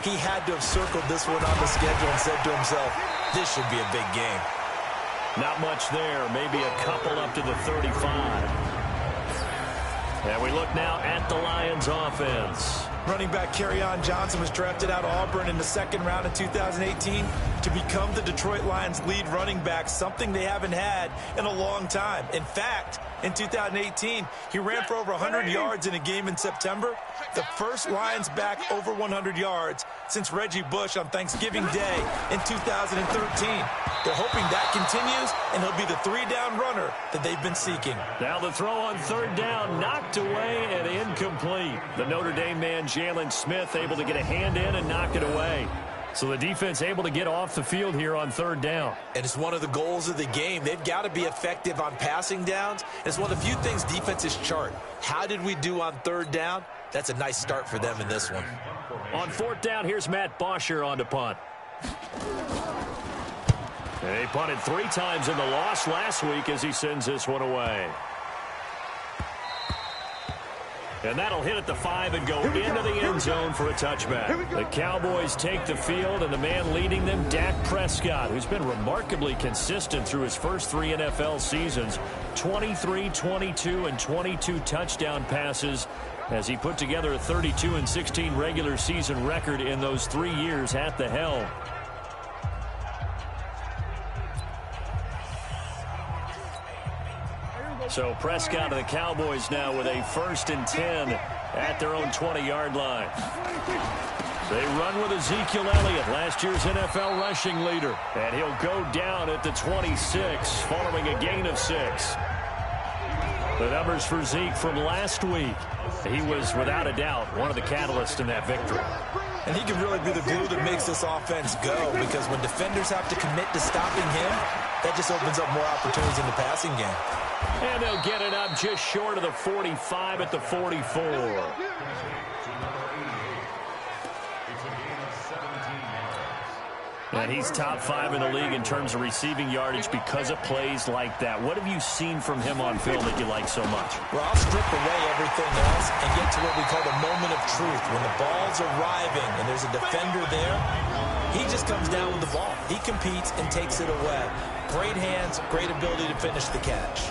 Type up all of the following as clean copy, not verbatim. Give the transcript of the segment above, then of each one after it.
He had to have circled this one on the schedule and said to himself, this should be a big game. Not much there. Maybe a couple up to the 35. And we look now at the Lions offense. Running back Kerryon Johnson was drafted out of Auburn in the second round of 2018 to become the Detroit Lions' lead running back, something they haven't had in a long time. In fact, in 2018, he ran for over 100 yards in a game in September, the first Lions back over 100 yards since Reggie Bush on Thanksgiving Day in 2013. They're hoping that continues, and he'll be the three-down runner that they've been seeking. Now the throw on third down, knocked away and incomplete. The Notre Dame man, Jalen Smith, able to get a hand in and knock it away. So the defense able to get off the field here on third down. And it's one of the goals of the game. They've got to be effective on passing downs. It's one of the few things defenses chart. How did we do on third down? That's a nice start for them in this one. On fourth down, here's Matt Bosher on to punt. And he punted 3 times in the loss last week as he sends this one away. And that'll hit at the 5 and go into the end zone for a touchback. The Cowboys take the field, and the man leading them, Dak Prescott, who's been remarkably consistent through his first 3 NFL seasons. 23, 22, and 22 touchdown passes as he put together a 32-16 regular season record in those 3 years at the helm. So Prescott and the Cowboys now with a 1st and 10 at their own 20-yard line. They run with Ezekiel Elliott, last year's NFL rushing leader. And he'll go down at the 26 following a gain of 6. The numbers for Zeke from last week. He was, without a doubt, one of the catalysts in that victory. And he can really be the glue that makes this offense go, because when defenders have to commit to stopping him, that just opens up more opportunities in the passing game. And they'll get it up just short of the 45 at the 44. And he's top 5 in the league in terms of receiving yardage because of plays like that. What have you seen from him on film that you like so much? Well, I'll strip away everything else and get to what we call the moment of truth. When the ball's arriving and there's a defender there, he just comes down with the ball. He competes and takes it away. Great hands, great ability to finish the catch.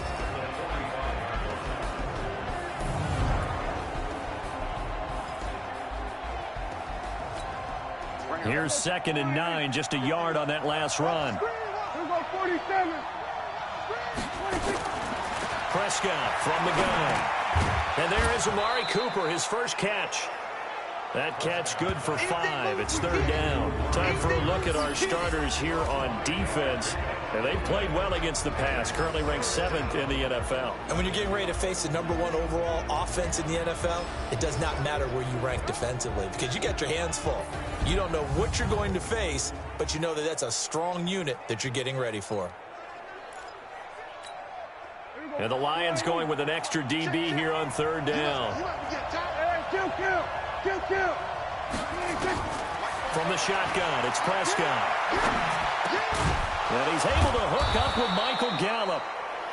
Here's 2nd and 9, just a yard on that last run. Prescott from the gun. And there is Amari Cooper, his first catch. That catch good for 5. It's 3rd down. Time for a look at our starters here on defense. And they played well against the pass, currently ranked 7th in the NFL. And when you're getting ready to face the #1 overall offense in the NFL, it does not matter where you rank defensively because you got your hands full. You don't know what you're going to face, but you know that that's a strong unit that you're getting ready for. And the Lions going with an extra DB here on 3rd down. From the shotgun, it's Prescott. And he's able to hook up with Michael Gallup.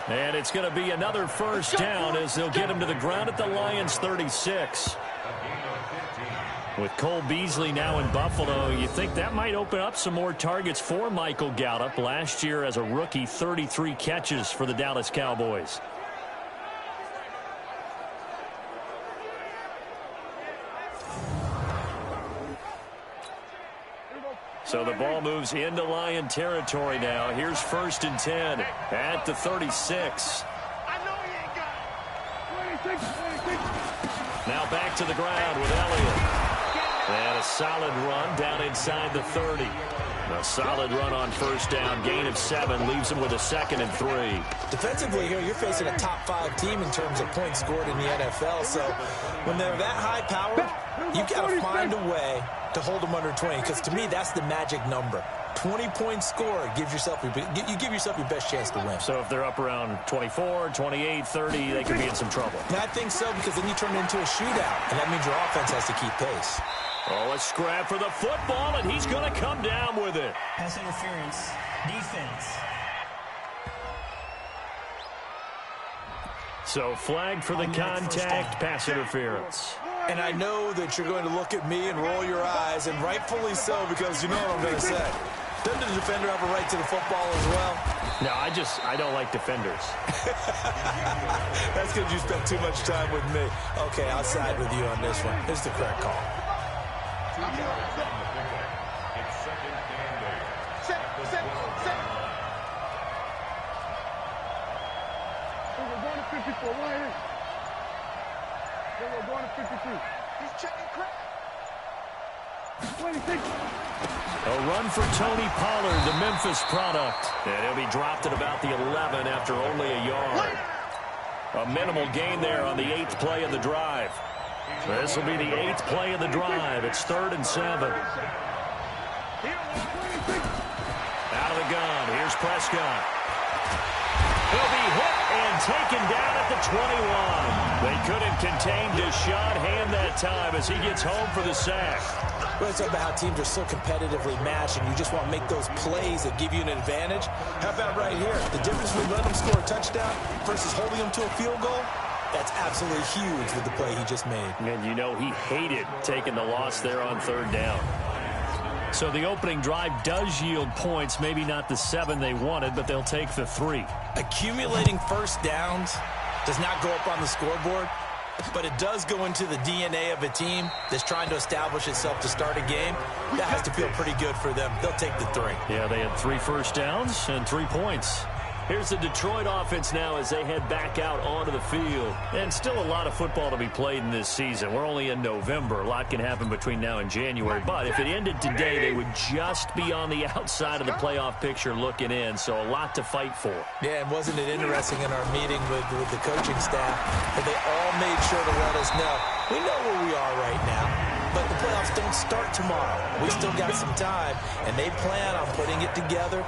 And it's going to be another 1st down as they'll get him to the ground at the Lions' 36. With Cole Beasley now in Buffalo, you think that might open up some more targets for Michael Gallup. Last year as a rookie, 33 catches for the Dallas Cowboys. So the ball moves into Lion territory now. Here's 1st and 10 at the 36. Now back to the ground with Elliott. And a solid run down inside the 30. A solid run on 1st down. Gain of 7 leaves him with a 2nd and 3. Defensively here, you're facing a top 5 team in terms of points scored in the NFL. So when they're that high powered, you've got to find a way to hold them under 20, because to me that's the magic number. 20 points scored gives yourself you give yourself your best chance to win. So if they're up around 24, 28, 30, they could be in some trouble. And I think so, because then you turn it into a shootout, and that means your offense has to keep pace. Oh, a scrap for the football, and he's going to come down with it. Pass interference, defense. So flag for the contact, pass interference. And I know that you're going to look at me and roll your eyes, and rightfully so, because you know what I'm going to say. Doesn't the defender have a right to the football as well? No, I don't like defenders. That's because you spent too much time with me. Okay, I'll side with you on this one. Here's the correct call. We're going to 54 right here. We're going to 53. He's checking crap. 26. A run for Tony Pollard, the Memphis product. And he'll be dropped at about the 11 after only a yard. A minimal gain there on the 8th play of the drive. This will be the 8th play of the drive. It's 3rd and 7. Out of the gun. Here's Prescott. He'll be hit and taken down at the 21. They couldn't contain Deshaun Hand that time as he gets home for the sack. We're talking about how teams are so competitively matched, and you just want to make those plays that give you an advantage. How about right here? The difference between letting them score a touchdown versus holding them to a field goal, that's absolutely huge with the play he just made. And you know he hated taking the loss there on 3rd down. So the opening drive does yield points, maybe not the 7 they wanted, but they'll take the 3. Accumulating first downs does not go up on the scoreboard, but it does go into the DNA of a team that's trying to establish itself to start a game. That has to feel pretty good for them. They'll take the 3. Yeah, they had 3 first downs and 3 points. Here's the Detroit offense now as they head back out onto the field. And still a lot of football to be played in this season. We're only in November. A lot can happen between now and January. But if it ended today, they would just be on the outside of the playoff picture looking in. So a lot to fight for. Yeah, and wasn't it interesting in our meeting with the coaching staff that they all made sure to let us know, we know where we are right now, but the playoffs don't start tomorrow. We still got some time, and they plan on putting it together,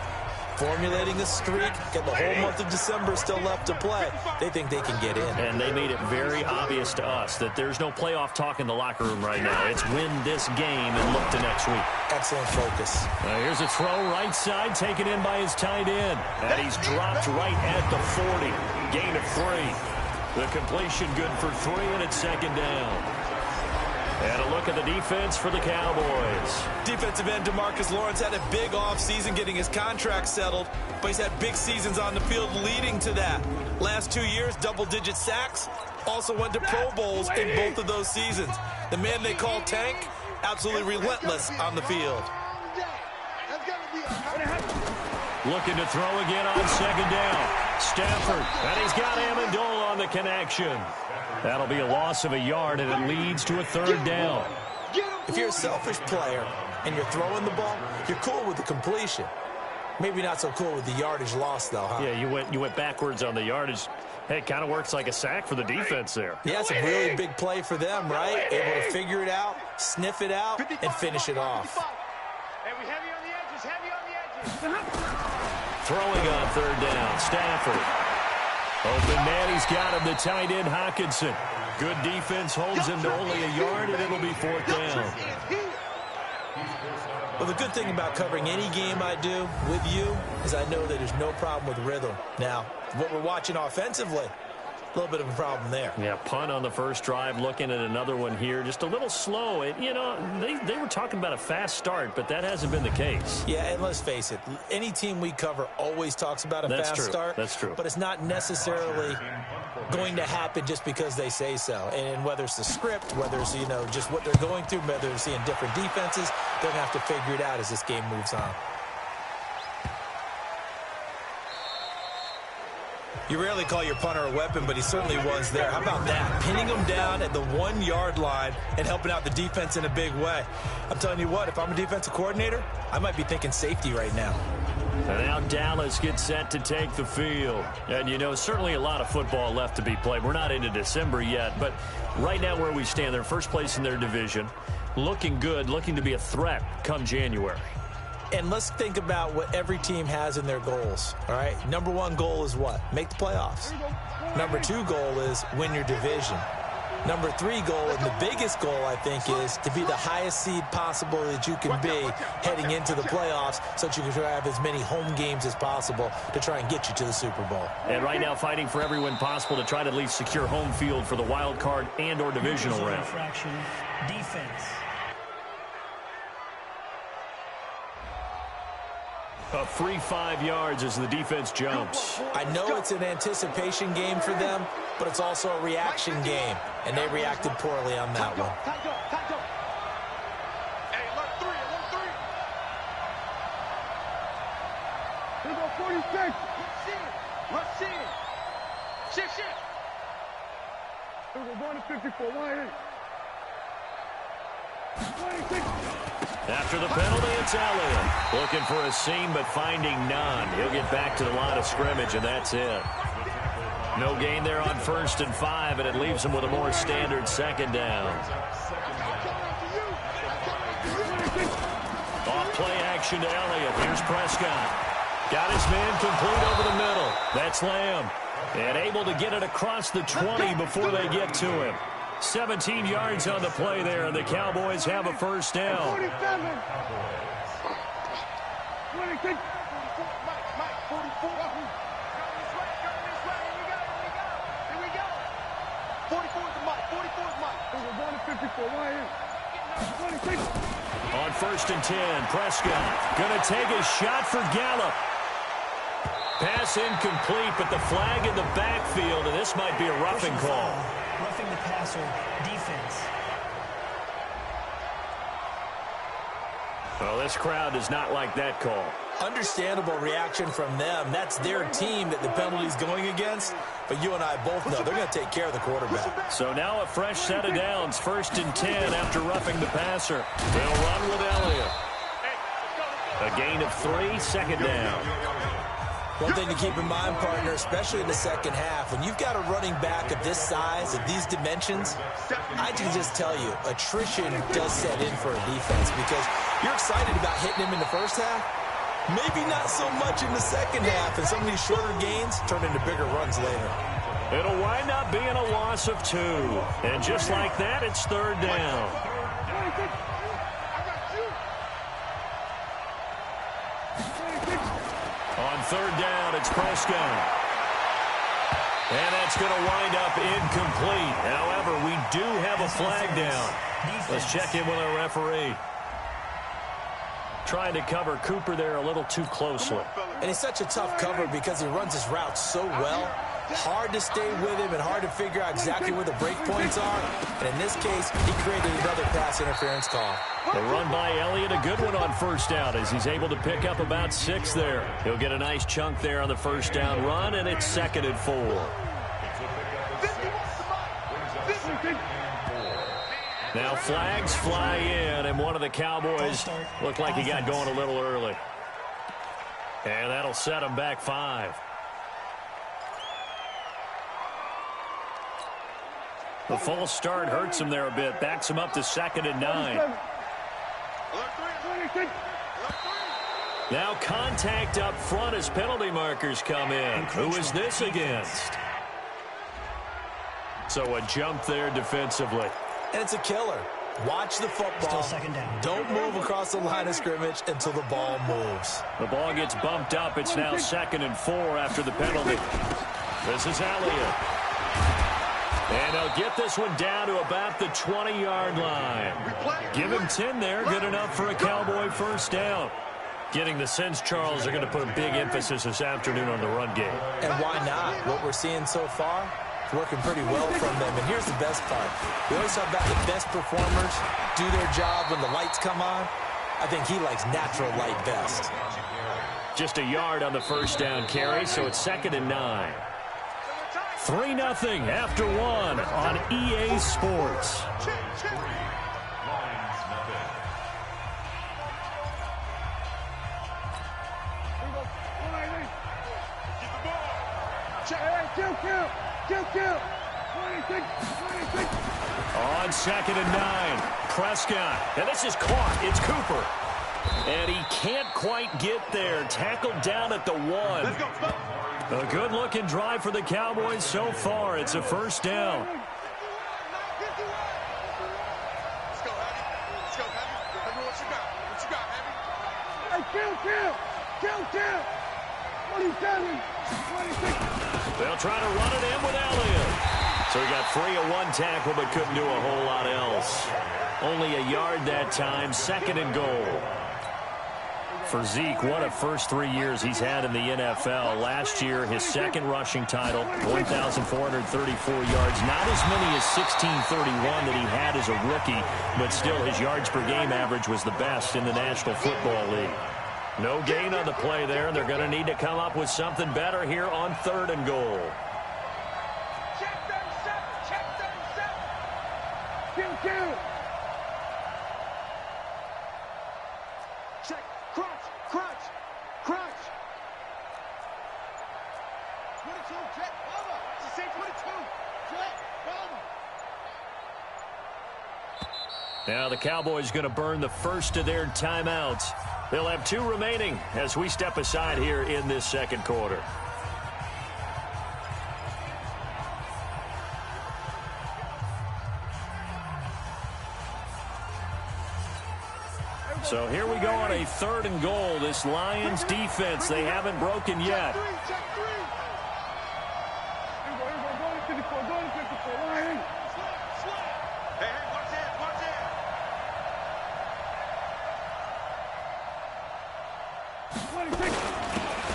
formulating a streak, got the whole month of December still left to play. They think they can get in. And they made it very obvious to us that there's no playoff talk in the locker room right now. It's win this game and look to next week. Excellent focus. Here's a throw right side taken in by his tight end. And he's dropped right at the 40. Gain of 3. The completion good for 3, and it's 2nd down. And a look at the defense for the Cowboys. Defensive end DeMarcus Lawrence had a big offseason getting his contract settled, but he's had big seasons on the field leading to that. Last 2 years, double-digit sacks. Also went to Pro Bowls in both of those seasons. The man they call Tank, absolutely relentless on the field. Looking to throw again on 2nd down. Stafford, and he's got Amendola on the connection. That'll be a loss of a yard, and it leads to a 3rd down. If you're a selfish player and you're throwing the ball, you're cool with the completion. Maybe not so cool with the yardage loss, though, huh? Yeah, you went backwards on the yardage. Hey, it kind of works like a sack for the defense there. Yeah, it's a really big play for them, right? Able to figure it out, sniff it out, and finish it off. Throwing on 3rd down, Stafford. Open man, he's got him, the tight end, Hockenson. Good defense holds him to only a yard, and it'll be 4th down. Well, the good thing about covering any game I do with you is I know that there's no problem with rhythm. Now, what we're watching offensively, a little bit of a problem there. Yeah, punt on the first drive, looking at another one here. Just a little slow. You know, they were talking about a fast start, but that hasn't been the case. Yeah, and let's face it, any team we cover always talks about a fast start. That's true. But it's not necessarily going to happen just because they say so. And whether it's the script, whether it's, you know, just what they're going through, whether they're seeing different defenses, they're going to have to figure it out as this game moves on. You rarely call your punter a weapon, but he certainly was there. How about that? Pinning him down at the 1-yard line and helping out the defense in a big way. I'm telling you what, if I'm a defensive coordinator, I might be thinking safety right now. And now Dallas gets set to take the field. And, you know, certainly a lot of football left to be played. We're not into December yet, but right now where we stand, they're first place in their division. Looking good, looking to be a threat come January. And let's think about what every team has in their goals, all right? Number 1 goal is what? Make the playoffs. Number 2 goal is win your division. Number 3 goal, and the biggest goal, I think, is to be the highest seed possible that you can be heading into the playoffs so that you can have as many home games as possible to try and get you to the Super Bowl. And right now fighting for every win possible to try to at least secure home field for the wild card and or divisional round. Defense. A free 5 yards as the defense jumps. I know it's an anticipation game for them, but it's also a reaction game, and they reacted poorly on that one. Hey, look, 3, I want 3. Here go 46. Rush in. Shit. Here go 1 to 54. Why ain't? 26. After the penalty, it's Elliott. Looking for a seam, but finding none. He'll get back to the line of scrimmage, and that's it. No gain there on 1st and 5, and it leaves him with a more standard 2nd down. Off play action to Elliott. Here's Prescott. Got his man complete over the middle. That's Lamb. And able to get it across the 20 before they get to him. 17 yards on the play there, and the Cowboys have a 1st down. 47. 26. Mike, 44. Here we go. 44 is Mike. 44 is Mike. Here we go 1 to 54. Why ain't? 26. On 1st and 10, Prescott going to take a shot for Gallup. Pass incomplete, but the flag in the backfield, and this might be a roughing call. Roughing the passer. Defense. Well, this crowd does not like that call. Understandable reaction from them. That's their team that the penalty's going against, but you and I both know they're going to take care of the quarterback. So now a fresh set of downs, 1st and 10 after roughing the passer. They'll run with Elliott. A gain of 3, 2nd down. One thing to keep in mind, partner, especially in the second half, when you've got a running back of this size, of these dimensions, I can just tell you, attrition does set in for a defense because you're excited about hitting him in the first half, maybe not so much in the second half, and some of these shorter gains turn into bigger runs later. It'll wind up being a loss of 2. And just like that, it's 3rd down. On 3rd down, it's Prescott. And that's going to wind up incomplete. However, we do have a flag down. Let's check in with our referee. Trying to cover Cooper there a little too closely. And he's such a tough cover because he runs his routes so well. Hard to stay with him and hard to figure out exactly where the break points are. And in this case, he created another pass interference call. The run by Elliott, a good one on 1st down as he's able to pick up about 6 there. He'll get a nice chunk there on the 1st down run, and it's 2nd and 4. Now flags fly in, and one of the Cowboys looked like he got going a little early. And that'll set him back 5. The false start hurts him there a bit. Backs him up to 2nd and 9. Now contact up front as penalty markers come in. Who is this against? So a jump there defensively. And it's a killer. Watch the football. Still 2nd down. Don't move across the line of scrimmage until the ball moves. The ball gets bumped up. It's now 2nd and 4 after the penalty. This is Elliott. And they'll get this one down to about the 20-yard line. Give him 10 there. Good enough for a Cowboy 1st down. Getting the sense, Charles, they're going to put a big emphasis this afternoon on the run game. And why not? What we're seeing so far is working pretty well from them. And here's the best part. We always talk about the best performers do their job when the lights come on. I think he likes natural light best. Just a yard on the 1st down carry, so it's 2nd and 9. 3-0 after 1 on EA Sports. On 2nd and 9, Prescott. And this is caught. It's Cooper. And he can't quite get there. Tackled down at the 1. A good-looking drive for the Cowboys so far. It's a 1st down. Kill. 27, 26. They'll try to run it in with Elliott. So he got free of one tackle but couldn't do a whole lot else. Only a yard that time, 2nd and goal. For Zeke, what a first 3 years he's had in the NFL. Last year, his 2nd rushing title, 1,434 yards. Not as many as 1,631 that he had as a rookie, but still his yards per game average was the best in the National Football League. No gain on the play there, and they're going to need to come up with something better here on 3rd and goal. Check 37. Kill. Check. Crunch. 22, check. Over. It's the same 22. Check. Over. Now the Cowboys going to burn the first of their timeouts. They'll have 2 remaining as we step aside here in this 2nd quarter. So here we go on a 3rd and goal. This Lions defense, they haven't broken yet. Check 3. Here we go. Go to 54. Lions. Hey, watch it.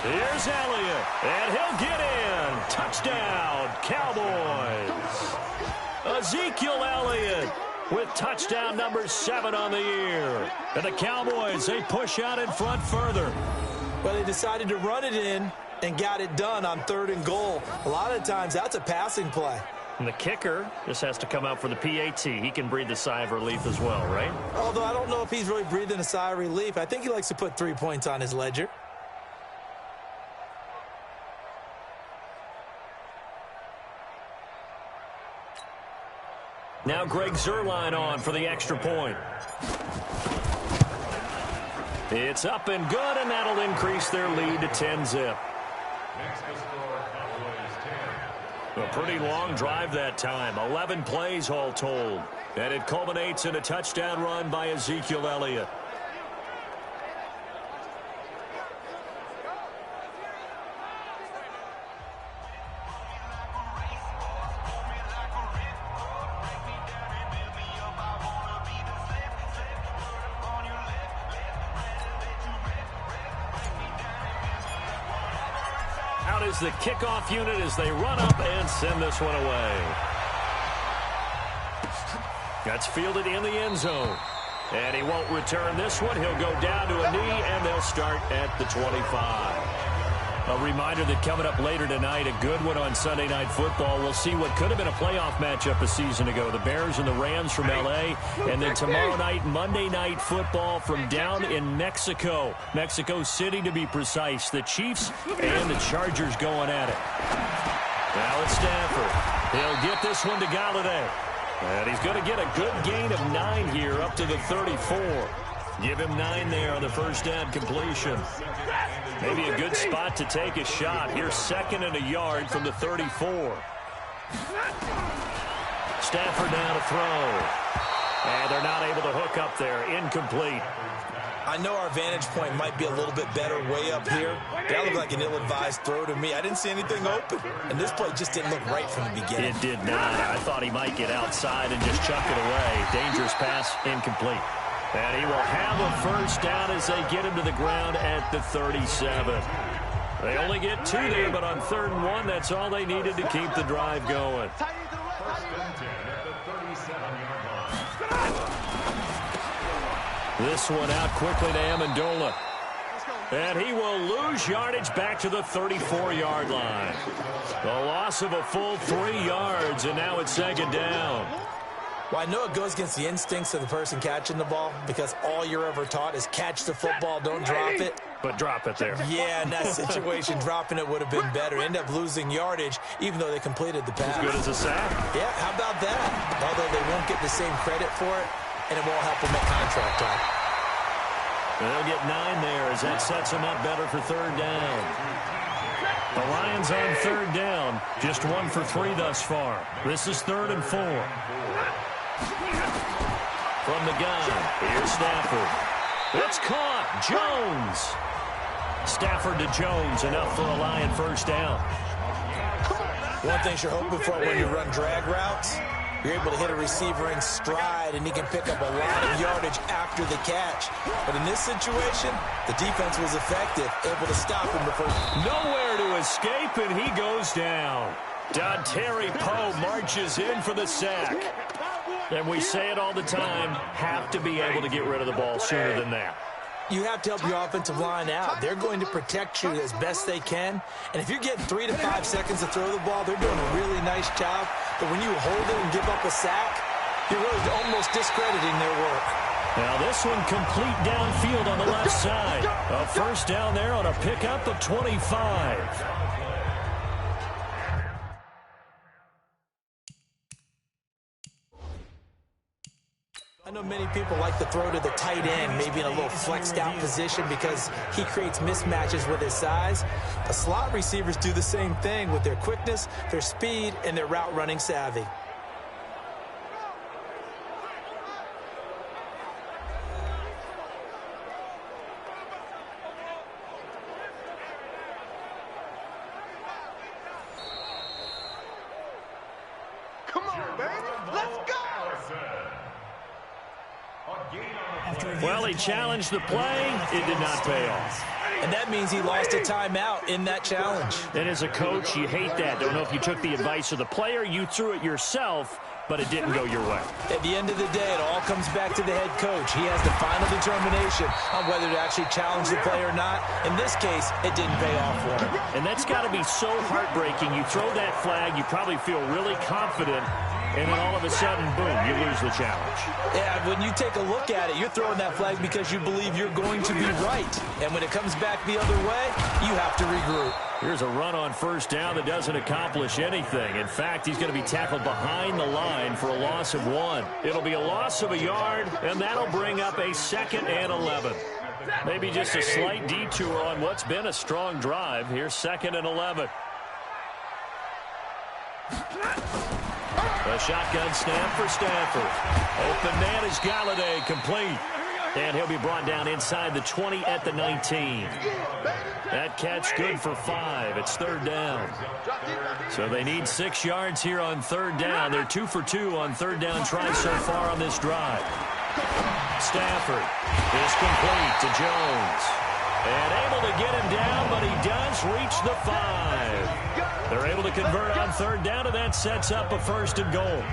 Here's Elliott, and he'll get in. Touchdown, Cowboys. Ezekiel Elliott with touchdown number 7 on the year. And the Cowboys, they push out in front further. Well, they decided to run it in and got it done on 3rd and goal. A lot of times, that's a passing play. And the kicker just has to come out for the PAT. He can breathe a sigh of relief as well, right? Although I don't know if he's really breathing a sigh of relief. I think he likes to put 3 points on his ledger. Now Greg Zuerlein on for the extra point. It's up and good, and that'll increase their lead to 10-zip. A pretty long drive that time. 11 plays all told. And it culminates in a touchdown run by Ezekiel Elliott. Out is the kickoff unit as they run up and send this one away. That's fielded in the end zone. And he won't return this one. He'll go down to a knee, and they'll start at the 25. A reminder that coming up later tonight, a good one on Sunday Night Football. We'll see what could have been a playoff matchup a season ago. The Bears and the Rams from L.A. And then tomorrow night, Monday Night Football from down in Mexico. Mexico City, to be precise. The Chiefs and the Chargers going at it. Now it's Stafford. He'll get this one to Galladay. And he's going to get a good gain of 9 here up to the 34. Give him 9 there on the first down completion. Maybe a good spot to take a shot. Here's 2nd and a yard from the 34. Stafford now to throw. And they're not able to hook up there. Incomplete. I know our vantage point might be a little bit better way up here. That looked like an ill-advised throw to me. I didn't see anything open. And this play just didn't look right from the beginning. It did not. I thought he might get outside and just chuck it away. Dangerous pass, incomplete. And he will have a first down as they get him to the ground at the 37. They only get 2 there, but on 3rd and 1, that's all they needed to keep the drive going. This one out quickly to Amendola. And he will lose yardage back to the 34-yard line. The loss of a full 3 yards, and now it's 2nd down. Well, I know it goes against the instincts of the person catching the ball because all you're ever taught is catch the football, don't drop it. But drop it there. Yeah, in that situation, dropping it would have been better. End up losing yardage, even though they completed the pass. As good as a sack. Yeah, how about that? Although they won't get the same credit for it, and it won't help them at contract time. They'll get 9 there as that sets them up better for 3rd down. The Lions on 3rd down, just 1 for 3 thus far. This is 3rd and 4. From the gun, here's Stafford. It's caught. Jones. Stafford to Jones, enough for a Lion first down. One thing you're hoping for when you run drag routes, you're able to hit a receiver in stride, and he can pick up a lot of yardage after the catch. But in this situation, the defense was effective, able to stop him before. Nowhere to escape, and he goes down. Dontari Poe marches in for the sack. And we say it all the time, have to be able to get rid of the ball sooner than that. You have to help your offensive line out. They're going to protect you as best they can. And if you're getting 3 to 5 seconds to throw the ball, they're doing a really nice job. But when you hold it and give up a sack, you're really almost discrediting their work. Now this one complete downfield on the left side. A first down there on a pickup of 25. I know many people like to throw to the tight end, maybe in a little flexed out position because he creates mismatches with his size. The slot receivers do the same thing with their quickness, their speed, and their route running savvy. Come on, baby. Let's go. Well, he challenged the play. It did not pay off. And that means he lost a timeout in that challenge. And as a coach, you hate that. Don't know if you took the advice of the player, you threw it yourself, but it didn't go your way. At the end of the day, it all comes back to the head coach. He has the final determination on whether to actually challenge the play or not. In this case, it didn't pay off for him. And that's got to be so heartbreaking. You throw that flag, you probably feel really confident, and then all of a sudden, boom, you lose the challenge. Yeah, when you take a look at it, you're throwing that flag because you believe you're going to be right. And when it comes back the other way, you have to regroup. Here's a run on first down that doesn't accomplish anything. In fact, he's going to be tackled behind the line for a loss of 1. It'll be a loss of a yard, and that'll bring up a 2nd and 11. Maybe just a slight detour on what's been a strong drive. Here's 2nd and 11. A shotgun snap for Stafford. Open man is Galladay, complete. And he'll be brought down inside the 20 at the 19. That catch good for 5. It's 3rd down. So they need 6 yards here on 3rd down. They're 2 for 2 on 3rd down tries so far on this drive. Stafford is complete to Jones. And able to get him down, but he does reach the 5. They're able to convert on 3rd down, and that sets up a 1st and goal.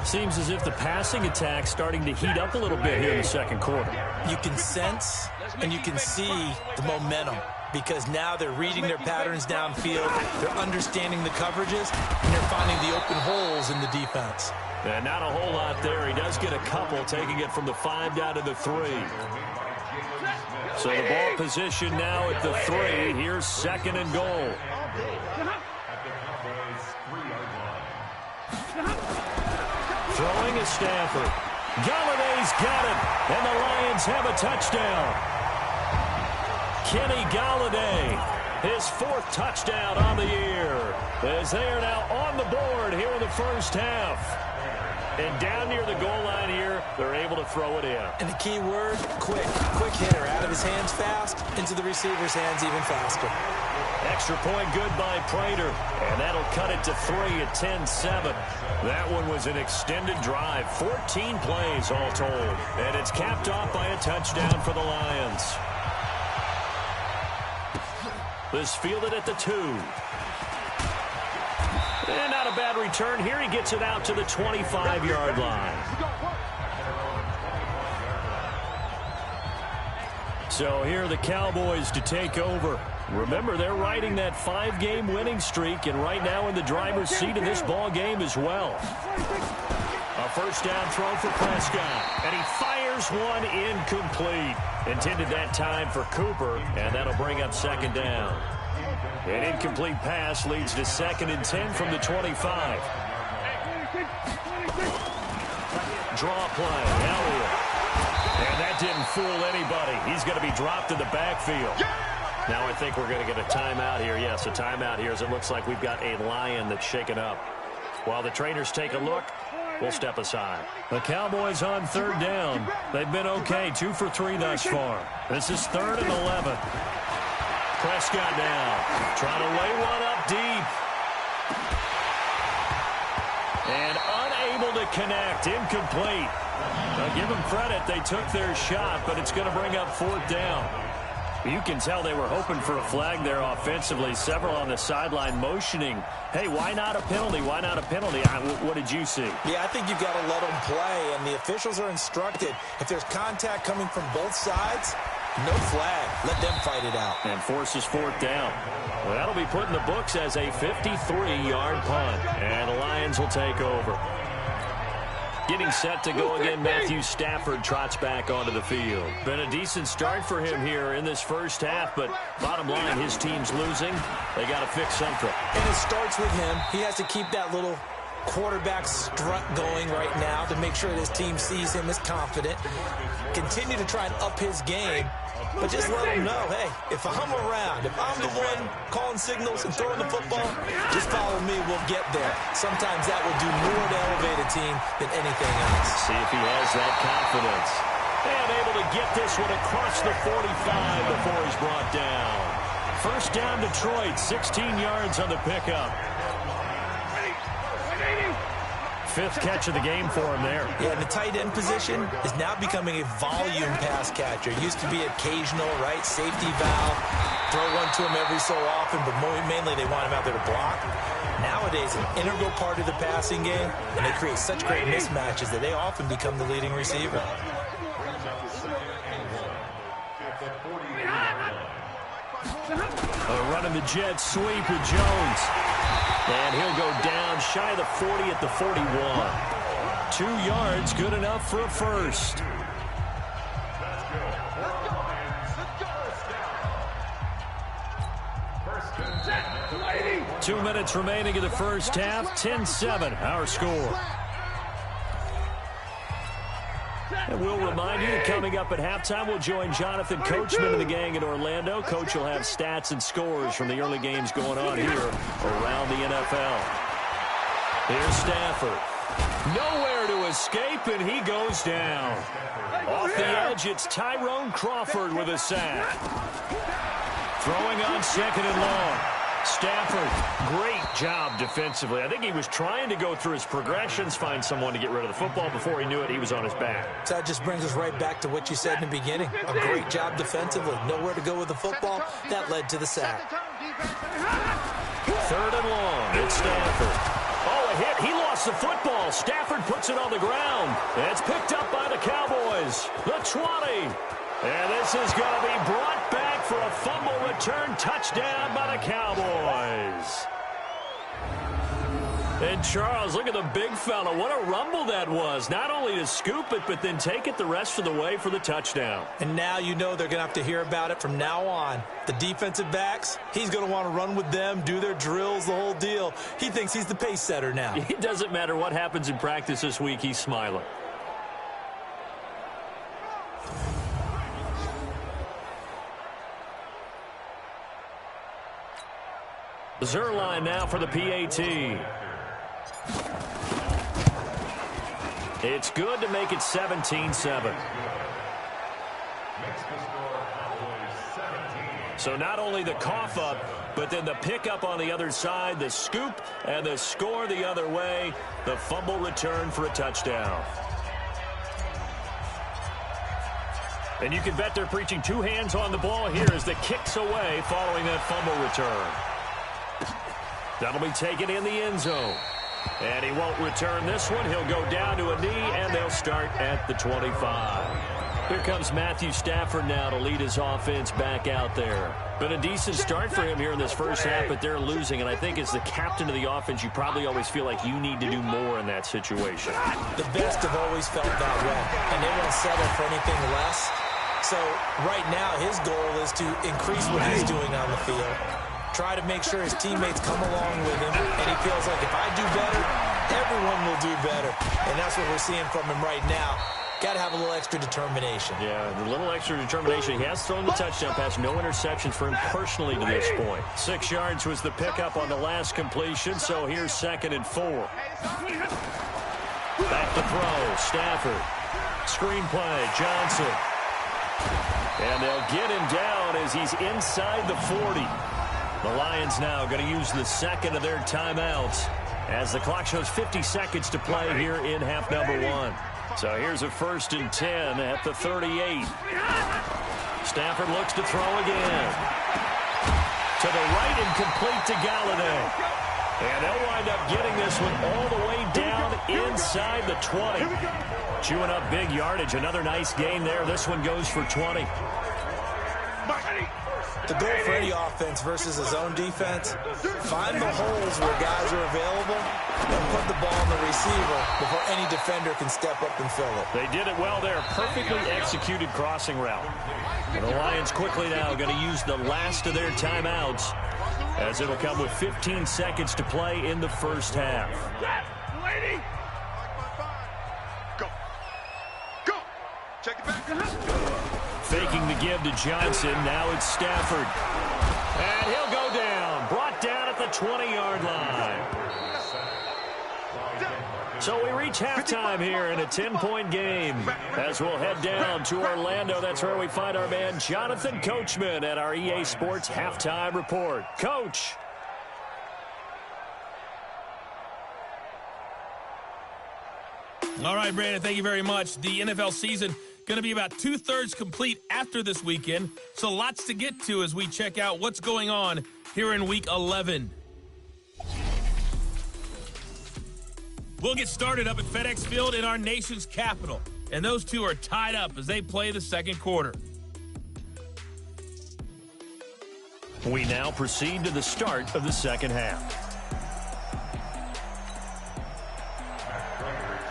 Seems as if the passing attack's starting to heat up a little bit here in the 2nd quarter. You can sense and you can see the momentum because now they're reading their patterns downfield, they're understanding the coverages, and they're finding the open holes in the defense. And not a whole lot there. He does get a couple, taking it from the 5 down to the 3. So the ball position now at the 3. Here's 2nd and goal. Throwing is Stafford. Galladay's got it, and the Lions have a touchdown. Kenny Galladay, his 4th touchdown on the year, as they are now on the board here in the first half. And down near the goal line here, they're able to throw it in. And the key word, quick. Quick hitter. Out of his hands fast, into the receiver's hands even faster. Extra point good by Prater. And that'll cut it to 3 at 10-7. That one was an extended drive. 14 plays all told. And it's capped off by a touchdown for the Lions. This fielded at the 2. And not a bad return here. He gets it out to the 25-yard line. So here are the Cowboys to take over. Remember, they're riding that 5-game winning streak, and right now in the driver's seat of this ball game as well. A first down throw for Prescott, and he fires one incomplete. Intended that time for Cooper, and that'll bring up 2nd down. An incomplete pass leads to 2nd and 10 from the 25. Draw play, Elliott. And that didn't fool anybody. He's going to be dropped in the backfield. Now I think we're going to get a timeout here. Yes, a timeout here as it looks like we've got a Lion that's shaken up. While the trainers take a look, will step aside. The Cowboys on 3rd down. They've been okay, 2 for 3 thus far. This is 3rd and 11. Prescott now, trying to lay one up deep. And unable to connect, incomplete. Now give them credit, they took their shot, but it's going to bring up 4th down. You can tell they were hoping for a flag there offensively. Several on the sideline motioning, hey, why not a penalty? Why not a penalty? What did you see? Yeah, I think you've got to let them play, and the officials are instructed. If there's contact coming from both sides, no flag. Let them fight it out. And forces 4th down. Well, that'll be put in the books as a 53-yard punt, and the Lions will take over. Getting set to go again, Matthew Stafford trots back onto the field. Been a decent start for him here in this first half, but bottom line, his team's losing. They got to fix something. And it starts with him. He has to keep that little quarterback strut going right now to make sure that his team sees him as confident. Continue to try and up his game, but just let him know, hey, if I'm around, if I'm the one calling signals and throwing the football, just follow me, we'll get there. Sometimes that will do more to elevate a team than anything else. See if he has that confidence. And able to get this one across the 45 before he's brought down. First down, Detroit, 16 yards on the pickup. 5th catch of the game for him there. Yeah, the tight end position is now becoming a volume pass catcher. Used to be occasional, right? Safety valve. Throw one to him every so often, but mainly they want him out there to block. Nowadays, an integral part of the passing game, and they create such great mismatches that they often become the leading receiver. Running the jet sweep with Jones. And he'll go down shy of the 40 at the 41. 2 yards, good enough for a first. Two minutes remaining in the first half. 10-7, our score. And we'll remind you that coming up at halftime, we'll join Jonathan Coachman and the gang in Orlando. Coach will have stats and scores from the early games going on here around the NFL. Here's Stafford. Nowhere to escape, and he goes down. Off the edge, it's Tyrone Crawford with a sack. Throwing on 2nd and long. Stafford, great job defensively. I think he was trying to go through his progressions, find someone to get rid of the football. Before he knew it, he was on his back. So that just brings us right back to what you said in the beginning. A great job defensively. Nowhere to go with the football. That led to the sack. 3rd and long. It's Stafford. Oh, a hit. He lost the football. Stafford puts it on the ground. It's picked up by the Cowboys. The 20. And this is going to be brought back for a fumble return touchdown by the Cowboys. And Charles, look at the big fella. What a rumble that was. Not only to scoop it, but then take it the rest of the way for the touchdown. And now you know they're going to have to hear about it from now on. The defensive backs, he's going to want to run with them, do their drills, the whole deal. He thinks he's the pace setter now. It doesn't matter what happens in practice this week. He's smiling. Zerline now for the PAT. It's good to make it 17-7. So not only the cough up, but then the pickup on the other side, the scoop, and the score the other way. The fumble return for a touchdown. And you can bet they're preaching 2 hands on the ball here as the kick's away following that fumble return. That'll be taken in the end zone. And he won't return this one. He'll go down to a knee, and they'll start at the 25. Here comes Matthew Stafford now to lead his offense back out there. Been a decent start for him here in this first half, but they're losing. And I think as the captain of the offense, you probably always feel like you need to do more in that situation. The best have always felt that way, and they won't settle for anything less. So right now his goal is to increase what he's doing on the field. Try to make sure his teammates come along with him, and he feels like if I do better, everyone will do better. And that's what we're seeing from him right now. Got to have a little extra determination. Yeah, a little extra determination. He has thrown the touchdown pass. No interceptions for him personally to this point. 6 yards was the pickup on the last completion, so here's 2nd and 4. Back to throw. Stafford. Screenplay. Johnson. And they'll get him down as he's inside the 40. The Lions now going to use the second of their timeouts as the clock shows 50 seconds to play here in half number 1. So here's a 1st and 10 at the 38. Stafford looks to throw again. To the right and complete to Galladay. And they'll wind up getting this one all the way down inside the 20. Chewing up big yardage. Another nice gain there. This one goes for 20. The goal for any offense versus his own defense, find the holes where guys are available and put the ball on the receiver before any defender can step up and fill it. They did it well there. Perfectly executed crossing route. And the Lions quickly now going to use the last of their timeouts as it'll come with 15 seconds to play in the first half. Lady! Go. Go! Check it back. Faking the give to Johnson. Now it's Stafford. And he'll go down. Brought down at the 20-yard line. So we reach halftime here in a 10-point game as we'll head down to Orlando. That's where we find our man Jonathan Coachman at our EA Sports Halftime Report. Coach. All right, Brandon, thank you very much. The NFL season going to be about 2/3 complete after this weekend, so lots to get to as we check out what's going on here in Week 11. We'll get started up at FedEx Field in our nation's capital, and those two are tied up as they play the second quarter. We now proceed to the start of the second half.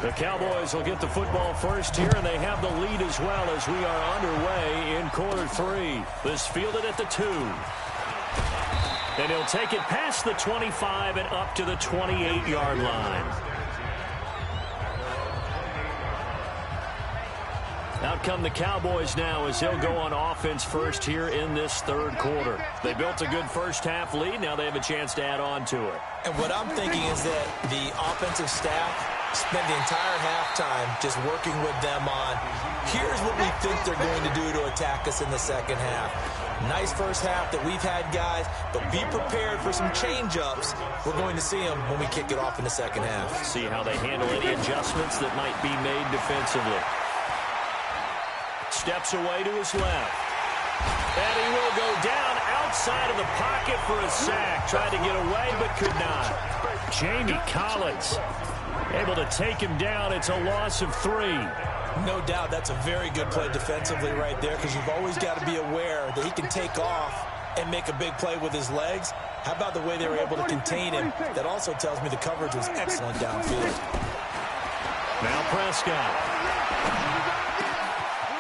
The Cowboys will get the football first here, and they have the lead as well as we are underway in quarter 3. This fielded at the 2. And he'll take it past the 25 and up to the 28-yard line. Out come the Cowboys now as they'll go on offense first here in this third quarter. They built a good first half lead. Now they have a chance to add on to it. And what I'm thinking is that the offensive staff spent the entire halftime just working with them on, here's what we think they're going to do to attack us in the second half. Nice first half that we've had, guys, but be prepared for some change-ups. We're going to see them when we kick it off in the second half. See how they handle any adjustments that might be made defensively. Steps away to his left. And he will go down outside of the pocket for a sack. Tried to get away, but could not. Jamie Collins able to take him down. It's a loss of 3. No doubt that's a very good play defensively right there, because you've always got to be aware that he can take off and make a big play with his legs. How about the way they were able to contain him? That also tells me the coverage was excellent downfield. Now Prescott.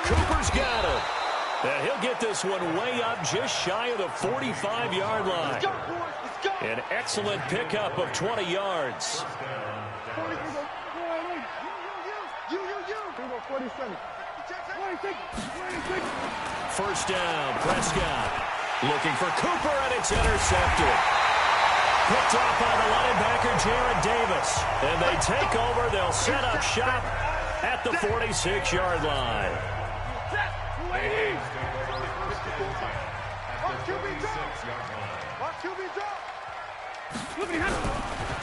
Cooper's got him. And he'll get this one way up just shy of the 45-yard line. An excellent pickup of 20 yards. First down, Prescott. Looking for Cooper, and it's intercepted. Picked off by the linebacker, Jared Davis. And they take over. They'll set up shop at the 46-yard line.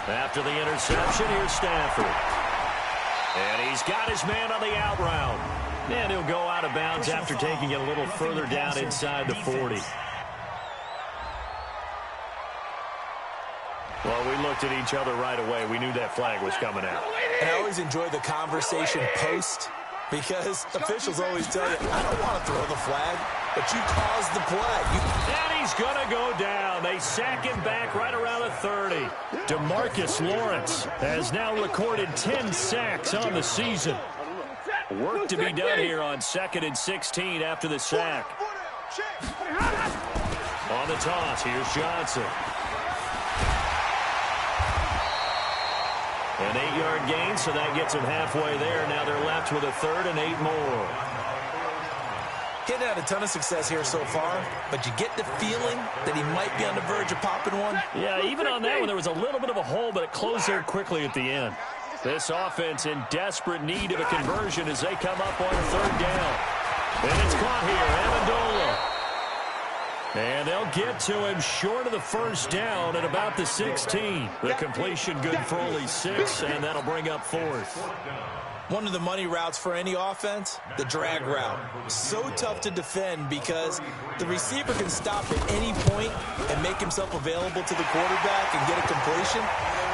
After the interception, here's Stafford. And he's got his man on the out route. And he'll go out of bounds after taking it a little further down inside the 40. Well, we looked at each other right away. We knew that flag was coming out. And I always enjoy the conversation post, because officials always tell you, I don't want to throw the flag, but you caused the play. And he's going to go down. They sack him back right around the 30. DeMarcus Lawrence has now recorded 10 sacks on the season. Work to be done here on 2nd and 16 after the sack. On the toss, here's Johnson. An 8-yard gain, so that gets them halfway there. Now they're left with a 3rd and 8 more. He's had a ton of success here so far, but you get the feeling that he might be on the verge of popping one. Yeah, even on that one, there was a little bit of a hole, but it closed there quickly at the end. This offense in desperate need of a conversion as they come up on 3rd down. And it's caught here, Amendola. And they'll get to him short of the 1st down at about the 16. The completion good for only 6, and that'll bring up 4th. One of the money routes for any offense, the drag route. So tough to defend because the receiver can stop at any point and make himself available to the quarterback and get a completion.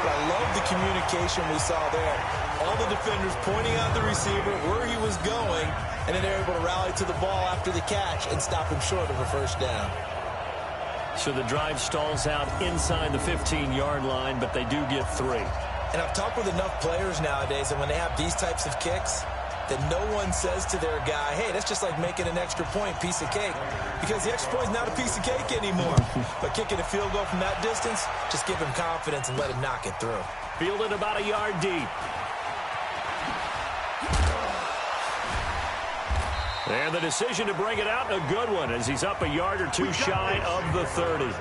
But I love the communication we saw there. All the defenders pointing out the receiver, where he was going, and then they're able to rally to the ball after the catch and stop him short of a 1st down. So the drive stalls out inside the 15-yard line, but they do get 3. And I've talked with enough players nowadays, and when they have these types of kicks, that no one says to their guy, hey, that's just like making an extra point, piece of cake. Because the extra point is not a piece of cake anymore. But kicking a field goal from that distance, just give him confidence and let him knock it through. Fielded about a yard deep. And the decision to bring it out, a good one, as he's up a yard or 2 shy of the 30.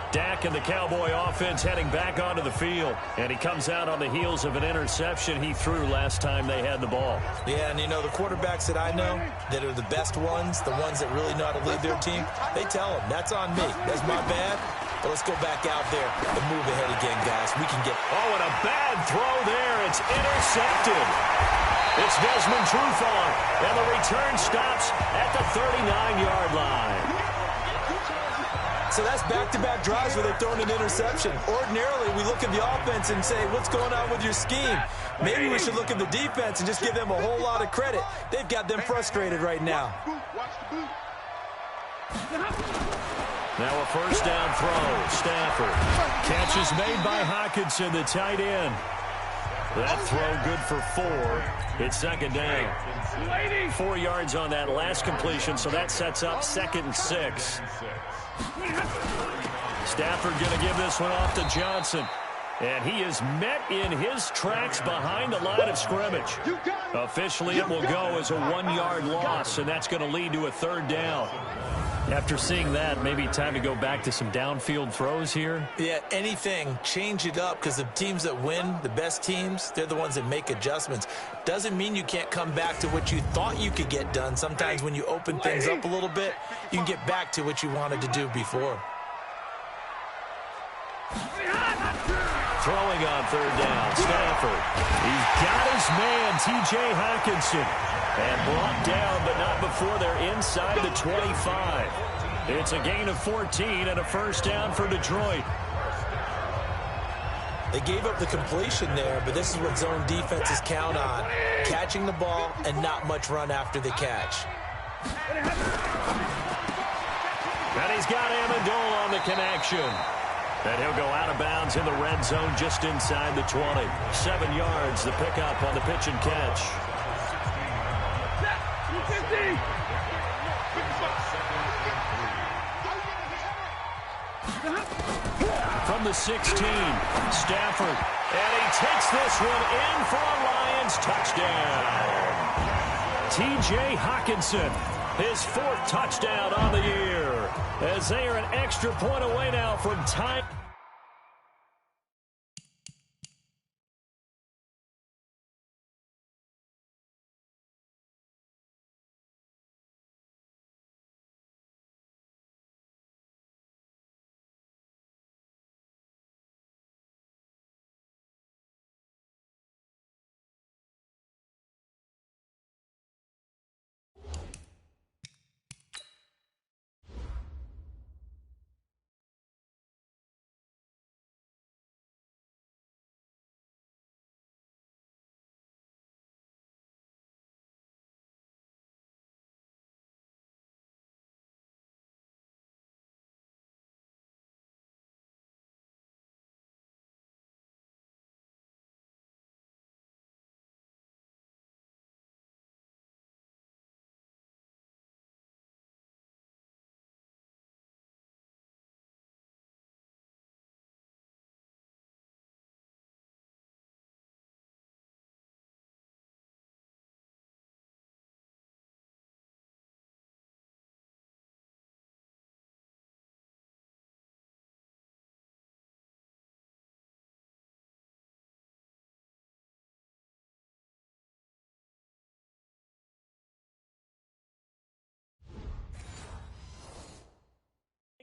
Dak and the Cowboy offense heading back onto the field. And he comes out on the heels of an interception he threw last time they had the ball. Yeah, and you know, the quarterbacks that I know that are the best ones, the ones that really know how to lead their team, they tell them, that's on me. That's my bad. But let's go back out there and move ahead again, guys. We can get... Oh, and a bad throw there. It's intercepted. It's Desmond Trufant. And the return stops at the 39-yard line. So that's back-to-back drives where they're throwing an interception. Ordinarily, we look at the offense and say, what's going on with your scheme? Maybe we should look at the defense and just give them a whole lot of credit. They've got them frustrated right now. Now a 1st down throw. Stafford. Catch is made by Hockenson, the tight end. That throw good for 4. It's 2nd down. 4 yards on that last completion, so that sets up 2nd and 6. Stafford going to give this one off to Johnson. And he is met in his tracks behind the line of scrimmage. Officially, it will go as a 1-yard loss, and that's going to lead to a 3rd down. After seeing that, maybe time to go back to some downfield throws here. Yeah, anything. Change it up, because the teams that win, the best teams, they're the ones that make adjustments. Doesn't mean you can't come back to what you thought you could get done. Sometimes when you open things up a little bit, you can get back to what you wanted to do before. Throwing on 3rd down, Stafford. He's got his man, T.J. Hockenson. And brought down, but not before they're inside the 25. It's a gain of 14 and a 1st down for Detroit. They gave up the completion there, but this is what zone defenses count on. Catching the ball and not much run after the catch. And he's got Amendola on the connection. And he'll go out of bounds in the red zone just inside the 20. 7 yards, the pickup on the pitch and catch. From the 16, Stafford. And he takes this one in for a Lions touchdown. T.J. Hockenson, his 4th touchdown on the year, as they are an extra point away now from time.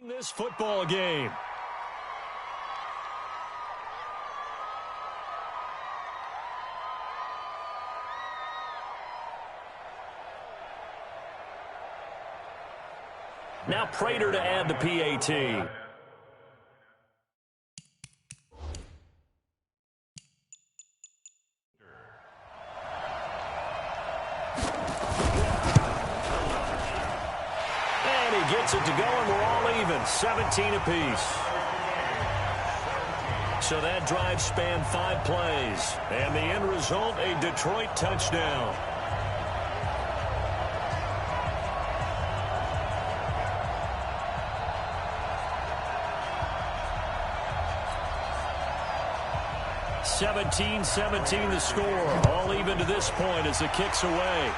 This football game. Now Prater to add the PAT. And he gets it to go, and we're all even, 17 apiece. So that drive spanned 5 plays, and the end result, a Detroit touchdown. (17-17) the score. All even to this point as the kick's away.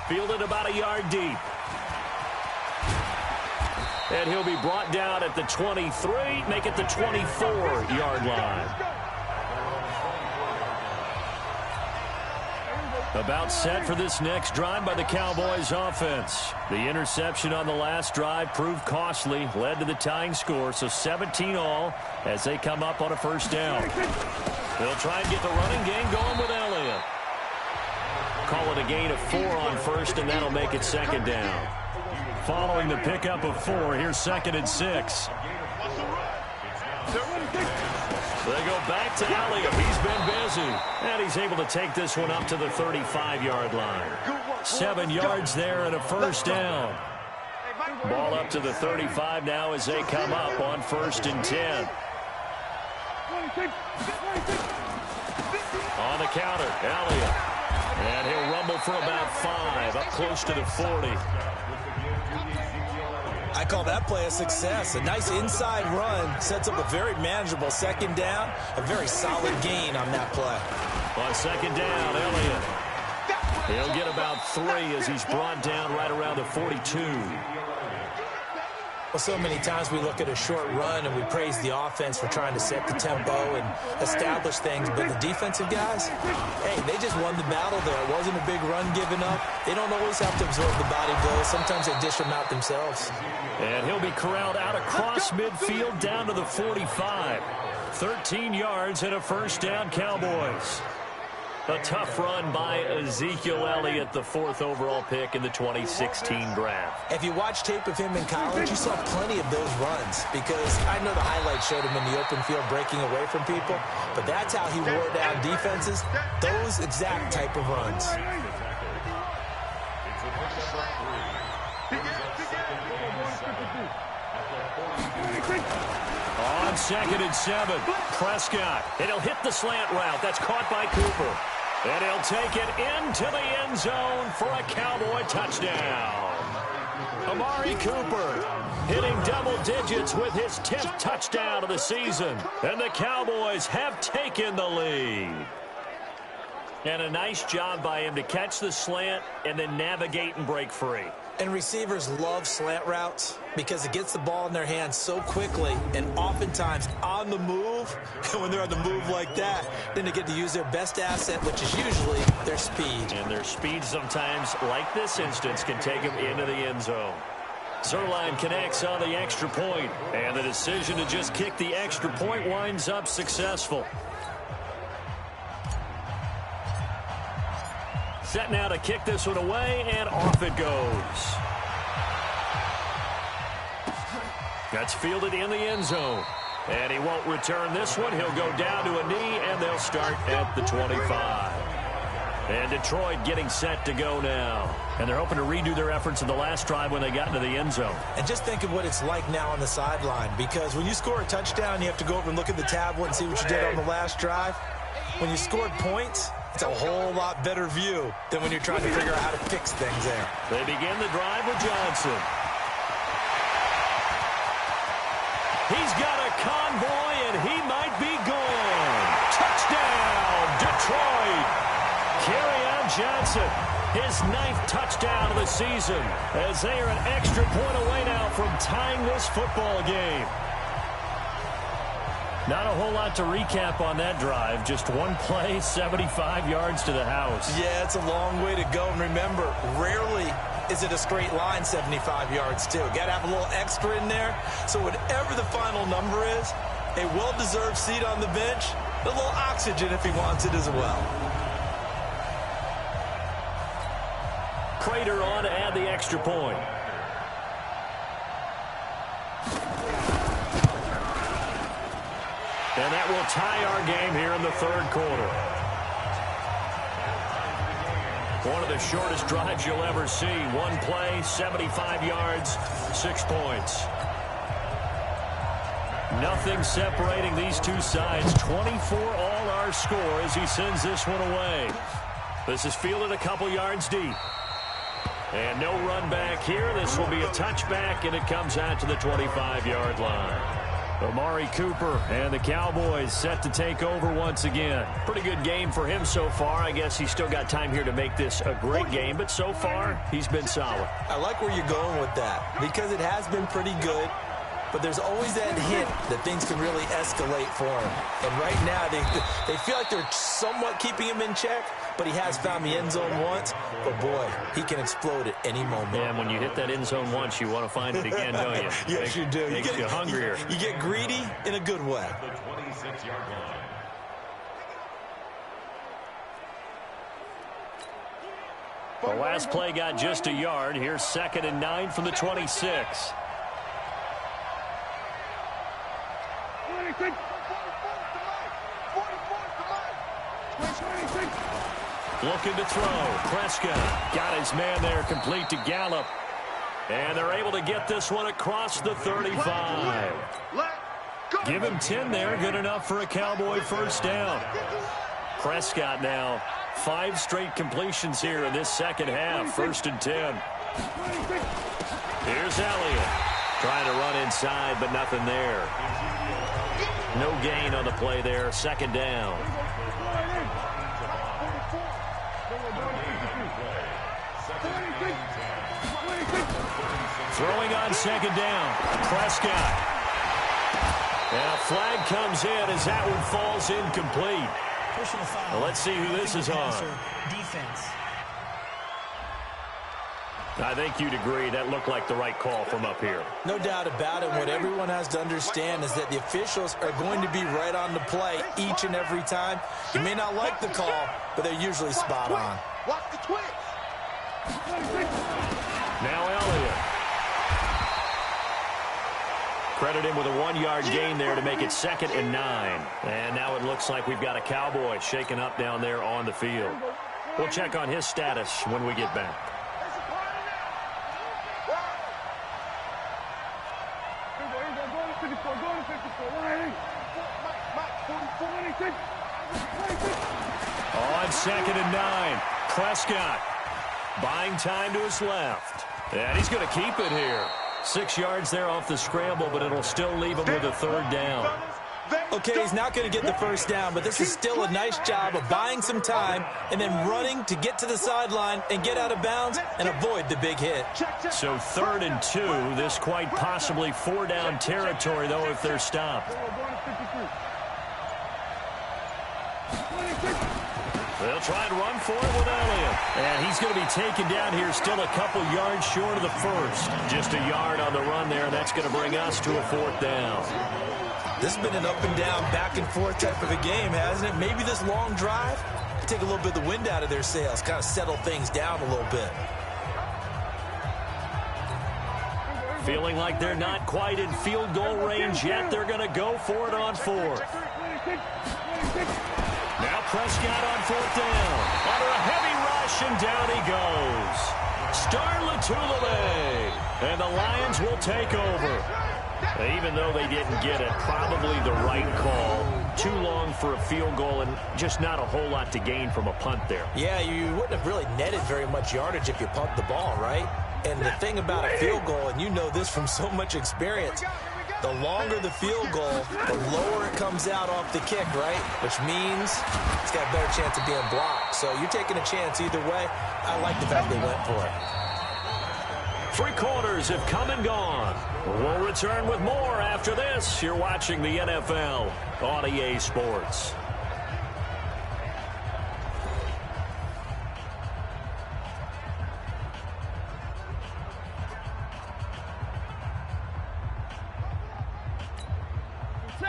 Fielded about a yard deep. And he'll be brought down at the 23, make it the 24-yard line. About set for this next drive by the Cowboys offense. The interception on the last drive proved costly, led to the tying score, so 17 all as they come up on a first down. They'll try and get the running game going with Elliott. Call it a gain of 4 on first, and that'll make it second down. Following the pickup of 4, here's 2nd and 6. They go back to Elliott. He's been busy. And he's able to take this one up to the 35-yard line. 7 yards there and a first down. Ball up to the 35 now as they come up on 1st and 10. On the counter, Elliott. And he'll rumble for about 5, up close to the 40. I call that play a success. A nice inside run sets up a very manageable second down. A very solid gain on that play. On second down, Elliott. He'll get about 3 as he's brought down right around the 42. Well, so many times we look at a short run and we praise the offense for trying to set the tempo and establish things, but the defensive guys, hey, they just won the battle there. It wasn't a big run given up. They don't always have to absorb the body blows. Sometimes they dish them out themselves. And he'll be corralled out across midfield down to the 45. 13 yards and a first down, Cowboys. A tough run by Ezekiel Elliott, the 4th overall pick in the 2016 draft. If you watch tape of him in college, you saw plenty of those runs because I know the highlights showed him in the open field breaking away from people, but that's how he wore down defenses, those exact type of runs. On 2nd and 7, Prescott. And he'll hit the slant route. That's caught by Cooper. And he'll take it into the end zone for a Cowboy touchdown. Amari Cooper hitting double digits with his 10th touchdown of the season. And the Cowboys have taken the lead. And a nice job by him to catch the slant and then navigate and break free. And receivers love slant routes because it gets the ball in their hands so quickly and oftentimes on the move. And when they're on the move like that, then they get to use their best asset, which is usually their speed. And their speed sometimes, like this instance, can take them into the end zone. Zerline connects on the extra point, and the decision to just kick the extra point winds up successful. Set now to kick this one away, and off it goes. That's fielded in the end zone. And he won't return this one. He'll go down to a knee, and they'll start at the 25. And Detroit getting set to go now. And they're hoping to redo their efforts in the last drive when they got into the end zone. And just think of what it's like now on the sideline, because when you score a touchdown, you have to go over and look at the tablet and see what you did on the last drive. When you scored points, it's a whole lot better view than when you're trying to figure out how to fix things there. They begin the drive with Johnson. He's got a convoy, and he might be gone. Touchdown, Detroit. Kerryon Johnson, his 9th touchdown of the season, as they are an extra point away now from tying this football game. Not a whole lot to recap on that drive. Just one play, 75 yards to the house. Yeah, it's a long way to go. And remember, rarely is it a straight line 75 yards, too? Got to have a little extra in there. So whatever the final number is, a well-deserved seat on the bench, a little oxygen if he wants it as well. Prater on to add the extra point. And that will tie our game here in the third quarter. One of the shortest drives you'll ever see. One play, 75 yards, 6 points. Nothing separating these two sides. 24 all our score as he sends this one away. This is fielded a couple yards deep. And no run back here. This will be a touchback, and it comes out to the 25-yard line. Amari Cooper and the Cowboys set to take over once again. Pretty good game for him so far. I guess he's still got time here to make this a great game, but so far, he's been solid. I like where you're going with that because it has been pretty good, but there's always that hint that things can really escalate for him. And right now, they feel like they're somewhat keeping him in check, but he has found the end zone once. But, boy, he can explode at any moment. Yeah, and when you hit that end zone once, you want to find it again, don't you? Yes, you do. Makes you hungrier. You get greedy in a good way. The 26-yard line. The last play got just a yard. Here's 2nd and 9 from the 26. Looking to throw. Prescott got his man there, complete to Gallup. And they're able to get this one across the 35. Give him 10 there. Good enough for a Cowboy first down. Prescott now 5 straight completions here in this second half. 1st and 10. Here's Elliott. Trying to run inside, but nothing there. No gain on the play there. 2nd down. Throwing on 2nd down. Prescott. And a flag comes in as that one falls incomplete. Personal foul. Well, let's see who this is on. Defense. I think you'd agree that looked like the right call from up here. No doubt about it. What everyone has to understand is that the officials are going to be right on the play each and every time. You may not like the call, but they're usually spot on. Watch the twitch. Now Elliott. Credit him with a 1-yard gain there to make it 2nd and 9. And now it looks like we've got a Cowboy shaken up down there on the field. We'll check on his status when we get back. On 2nd and 9, Prescott buying time to his left. And he's going to keep it here. 6 yards there off the scramble, but it'll still leave him with a 3rd down. Okay, he's not going to get the first down, but this is still a nice job of buying some time and then running to get to the sideline and get out of bounds and avoid the big hit. So 3rd and 2, this quite possibly 4-down territory, though, if they're stopped. They'll try and run for it with Elliott. And he's going to be taken down here still a couple yards short of the first. Just a yard on the run there, and that's going to bring us to a 4th down. This has been an up and down, back and forth type of a game, hasn't it? Maybe this long drive can take a little bit of the wind out of their sails, kind of settle things down a little bit. Feeling like they're not quite in field goal range yet. They're going to go for it on 4th. Now Prescott on 4th down. Under a heavy rush, and down he goes. Star Latulippe. And the Lions will take over. Even though they didn't get it, probably the right call. Too long for a field goal and just not a whole lot to gain from a punt there. Yeah, you wouldn't have really netted very much yardage if you pumped the ball, right? And the thing about a field goal, and you know this from so much experience, the longer the field goal, the lower it comes out off the kick, right? Which means it's got a better chance of being blocked. So you're taking a chance either way. I like the fact they went for it. 3 quarters have come and gone. We'll return with more after this. You're watching the NFL on EA Sports.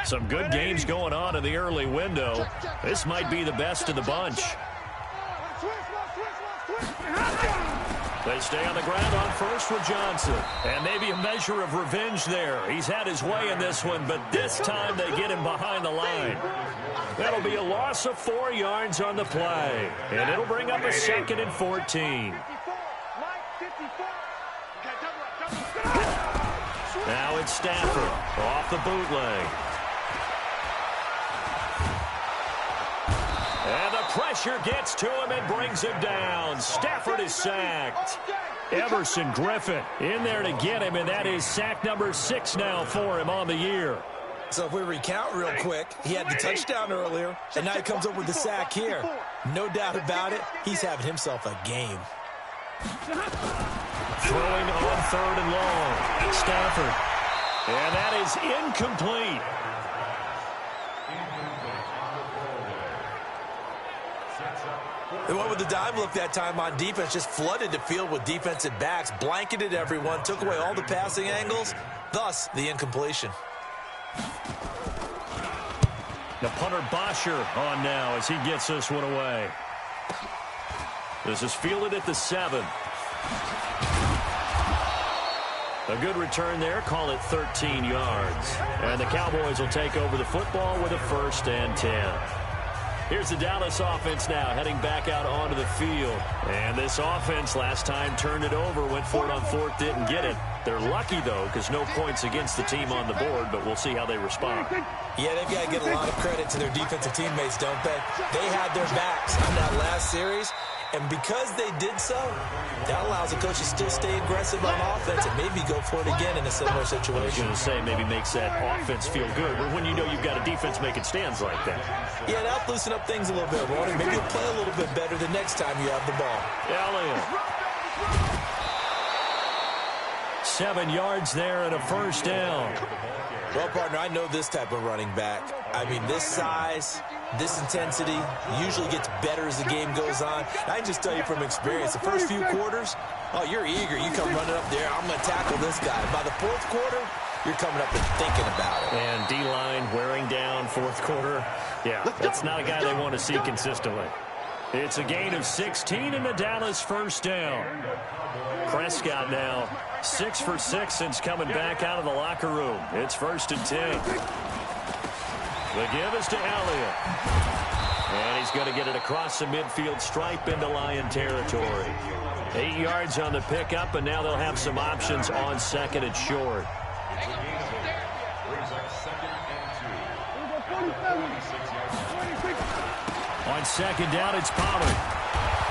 Some good games going on in the early window. This might be the best of the bunch. They stay on the ground on first with Johnson. And maybe a measure of revenge there. He's had his way in this one, but this time they get him behind the line. That'll be a loss of 4 yards on the play. And it'll bring up a 2nd and 14. Now it's Stafford off the bootleg. And the pressure gets to him and brings him down. Stafford is sacked. Everson Griffin in there to get him, and that is sack number 6 now for him on the year. So if we recount real quick, he had the touchdown earlier, and now he comes up with the sack here. No doubt about it, he's having himself a game. Throwing on 3rd and long. Stafford. And that is incomplete. They went with the dime look that time on defense, just flooded the field with defensive backs, blanketed everyone, took away all the passing angles, thus the incompletion. The punter Bosher on now as he gets this one away. This is fielded at the 7. A good return there, call it 13 yards. And the Cowboys will take over the football with a 1st and 10. Here's the Dallas offense now heading back out onto the field. And this offense last time turned it over, went for it on 4th, didn't get it. They're lucky, though, because no points against the team on the board, but we'll see how they respond. Yeah, they've got to get a lot of credit to their defensive teammates, don't they? They had their backs on that last series, and because they did so, that allows the coach to still stay aggressive on offense and maybe go for it again in a similar situation. I was going to say maybe makes that offense feel good, but when you know you've got a defense making stands like that. Yeah, that'll loosen up things a little bit, Ronnie. Maybe you'll play a little bit better the next time you have the ball. Elliott. 7 yards there and a 1st down. Well, partner, I know this type of running back. I mean, this size, this intensity usually gets better as the game goes on. I can just tell you from experience, the first few quarters, oh, you're eager. You come running up there, I'm going to tackle this guy. By the 4th quarter, you're coming up and thinking about it. And D-line wearing down 4th quarter. Yeah, that's not a guy they want to see consistently. It's a gain of 16 and the Dallas 1st down. Prescott now 6 for 6 since coming back out of the locker room. It's 1st and 10. The give is to Elliott. And he's going to get it across the midfield stripe into Lion territory. 8 yards on the pickup, and now they'll have some options on 2nd and short. On 2nd down, it's Pollard.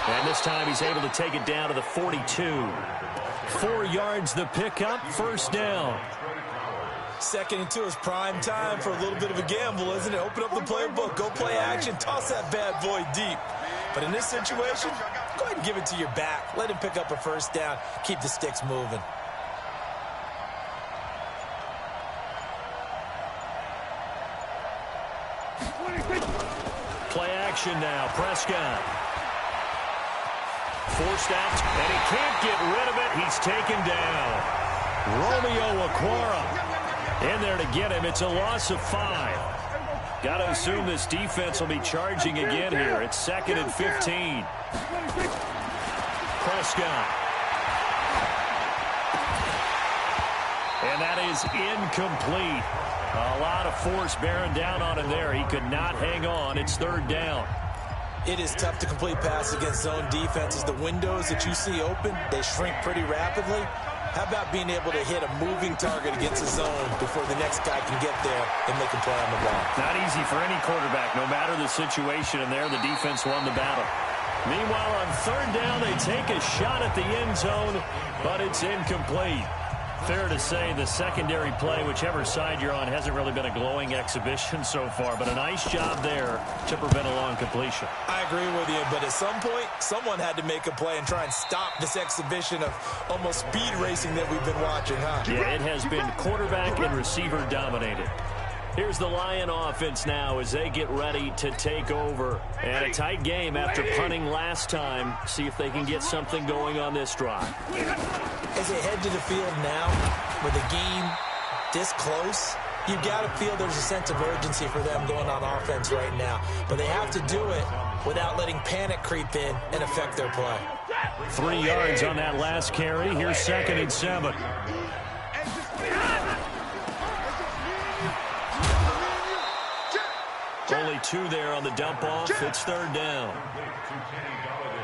And this time he's able to take it down to the 42. 4 yards the pickup, 1st down. 2nd and 2 is prime time for a little bit of a gamble, isn't it? Open up the playbook, go play action, toss that bad boy deep. But in this situation, go ahead and give it to your back. Let him pick up a 1st down. Keep the sticks moving. Play action now, Prescott. Forced out, and he can't get rid of it. He's taken down. Romeo Okwara in there to get him. It's a loss of 5. Got to assume this defense will be charging again here. It's 2nd and 15. Prescott. And that is incomplete. A lot of force bearing down on him there. He could not hang on. It's 3rd down. It is tough to complete passes against zone defenses. The windows that you see open, they shrink pretty rapidly. How about being able to hit a moving target against a zone before the next guy can get there and make a play on the ball? Not easy for any quarterback, no matter the situation, and there the defense won the battle. Meanwhile, on 3rd down, they take a shot at the end zone, but it's incomplete. Fair to say the secondary play, whichever side you're on, hasn't really been a glowing exhibition so far, but a nice job there to prevent a long completion. I agree with you, but at some point, someone had to make a play and try and stop this exhibition of almost speed racing that we've been watching, huh? Yeah, it has been quarterback and receiver dominated. Here's the Lion offense now as they get ready to take over. And a tight game after punting last time. See if they can get something going on this drive. As they head to the field now with a game this close, You've got to feel there's a sense of urgency for them going on offense right now. But they have to do it without letting panic creep in and affect their play. 3 yards on that last carry. Here's 2nd and 7. Only 2 there on the dump off. It's 3rd down.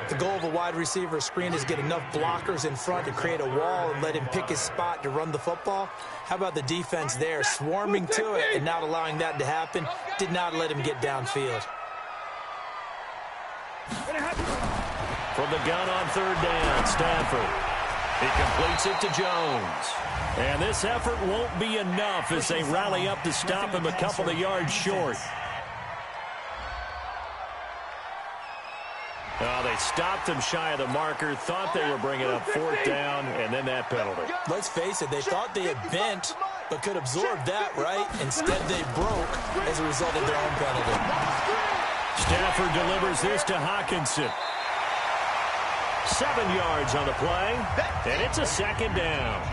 The goal of a wide receiver screen is get enough blockers in front to create a wall and let him pick his spot to run the football. How about the defense there, swarming to it and not allowing that to happen? Did not let him get downfield. From the gun on 3rd down, Stafford. He completes it to Jones. And this effort won't be enough as they rally up to stop him a couple of yards short. They stopped him shy of the marker, thought they were bringing up 4th down, and then that penalty. Let's face it, they thought they had bent, but could absorb that, right? Instead, they broke as a result of their own penalty. Stafford delivers this to Hawkinson. 7 yards on the play, and it's a 2nd down.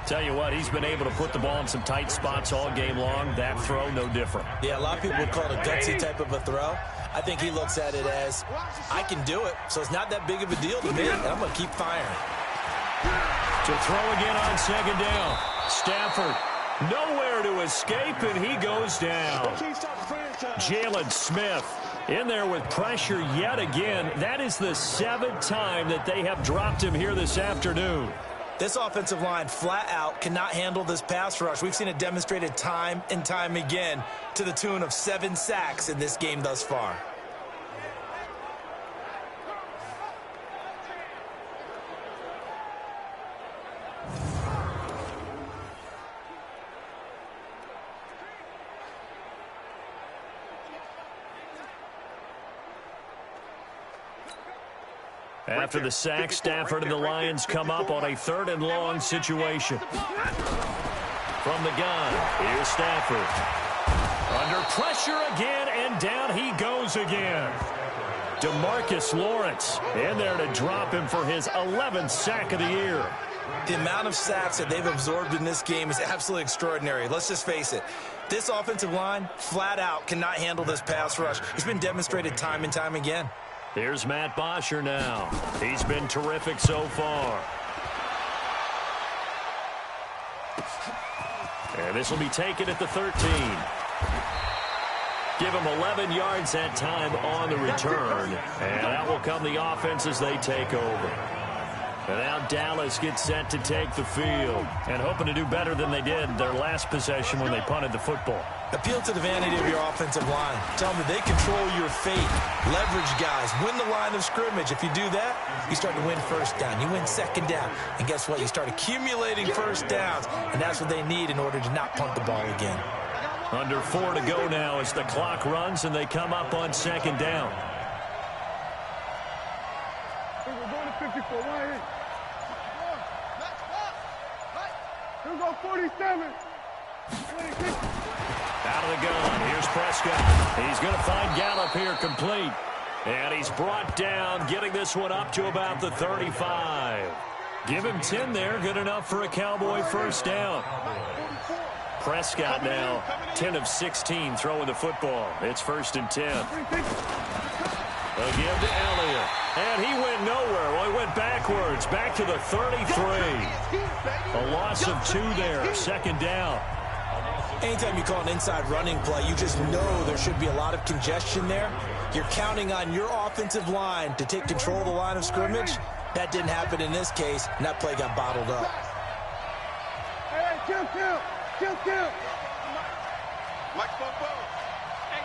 Tell you what, he's been able to put the ball in some tight spots all game long. That throw, no different. Yeah, a lot of people would call it a gutsy type of a throw. I think he looks at it as, I can do it, so it's not that big of a deal to me, and I'm going to keep firing. To throw again on 2nd down. Stafford, nowhere to escape, and he goes down. Jalen Smith in there with pressure yet again. That is the 7th time that they have dropped him here this afternoon. This offensive line flat out cannot handle this pass rush. We've seen it demonstrated time and time again to the tune of 7 sacks in this game thus far. After the sack, Stafford and the Lions come up on a 3rd and long situation. From the gun, here's Stafford. Under pressure again, and down he goes again. DeMarcus Lawrence in there to drop him for his 11th sack of the year. The amount of sacks that they've absorbed in this game is absolutely extraordinary. Let's just face it. This offensive line, flat out, cannot handle this pass rush. It's been demonstrated time and time again. Here's Matt Bosher now. He's been terrific so far. And this will be taken at the 13. Give him 11 yards that time on the return. And out will come the offense as they take over. And now Dallas gets set to take the field and hoping to do better than they did their last possession when they punted the football. Appeal to the vanity of your offensive line. Tell them that they control your fate. Leverage guys. Win the line of scrimmage. If you do that, you start to win 1st down. You win 2nd down. And guess what? You start accumulating 1st downs. And that's what they need in order to not punt the ball again. Under 4 to go now as the clock runs and they come up on 2nd down. We're going to 54. Right here. Here we go, 47. 26. Out of the gun, here's Prescott. He's going to find Gallup here complete. And he's brought down, getting this one up to about the 35. Give him 10 there, good enough for a Cowboy 1st down. Prescott now 10 of 16 throwing the football. It's 1st and 10. Again to Elliott. And he went nowhere. Well, he went backwards, back to the 33. A loss of 2 there, 2nd down. Anytime you call an inside running play, you just know there should be a lot of congestion there. You're counting on your offensive line to take control of the line of scrimmage. That didn't happen in this case, and that play got bottled up. Hey, kill. Mike, hey,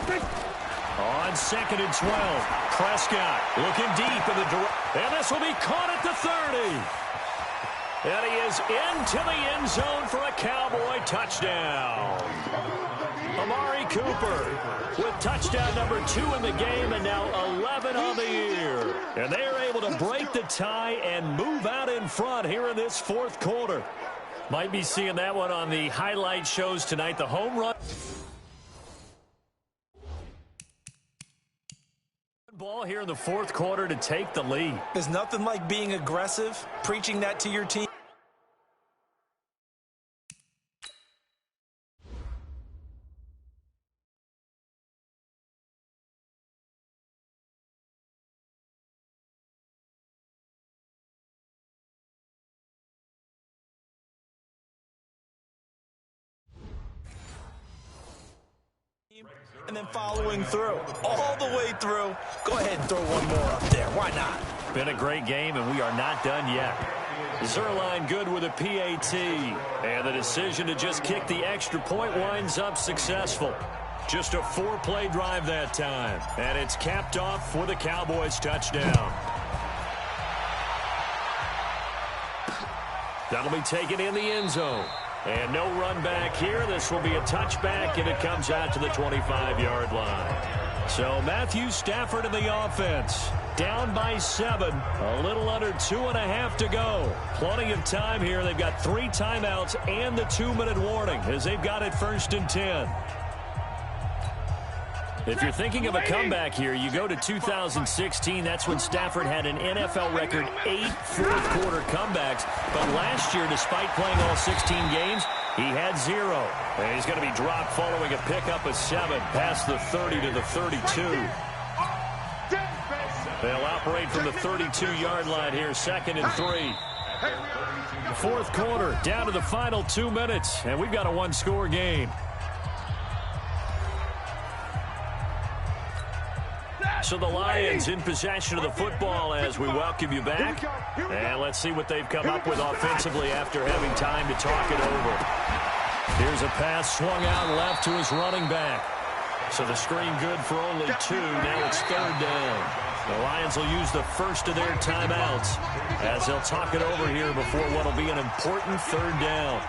tight. On 2nd and 12, Prescott looking deep in the direction. And this will be caught at the 30. And he is into the end zone for a Cowboy touchdown. Amari Cooper with touchdown number 2 in the game and now 11 on the year. And they are able to break the tie and move out in front here in this 4th quarter. Might be seeing that one on the highlight shows tonight. The home run. Ball here in the 4th quarter to take the lead. There's nothing like being aggressive, preaching that to your team. And then following through, all the way through. Go ahead and throw one more up there. Why not? Been a great game, and we are not done yet. Zerline good with a PAT. And the decision to just kick the extra point winds up successful. Just a 4-play drive that time. And it's capped off for the Cowboys touchdown. That'll be taken in the end zone. And no run back here. This will be a touchback, and it comes out to the 25-yard line. So Matthew Stafford in the offense. Down by 7. A little under 2.5 to go. Plenty of time here. They've got 3 timeouts and the 2-minute warning as they've got it 1st and 10. If you're thinking of a comeback here, you go to 2016. That's when Stafford had an NFL record 8 fourth-quarter comebacks. But last year, despite playing all 16 games, he had 0. And he's going to be dropped following a pickup of 7 past the 30 to the 32. They'll operate from the 32-yard line here, 2nd and 3. Fourth quarter, down to the final 2 minutes, and we've got a 1-score game. So the Lions in possession of the football as we welcome you back. And let's see what they've come up with offensively after having time to talk it over. Here's a pass swung out left to his running back. So the screen good for only 2. Now it's 3rd down. The Lions will use the first of their timeouts as they'll talk it over here before what will be an important 3rd down.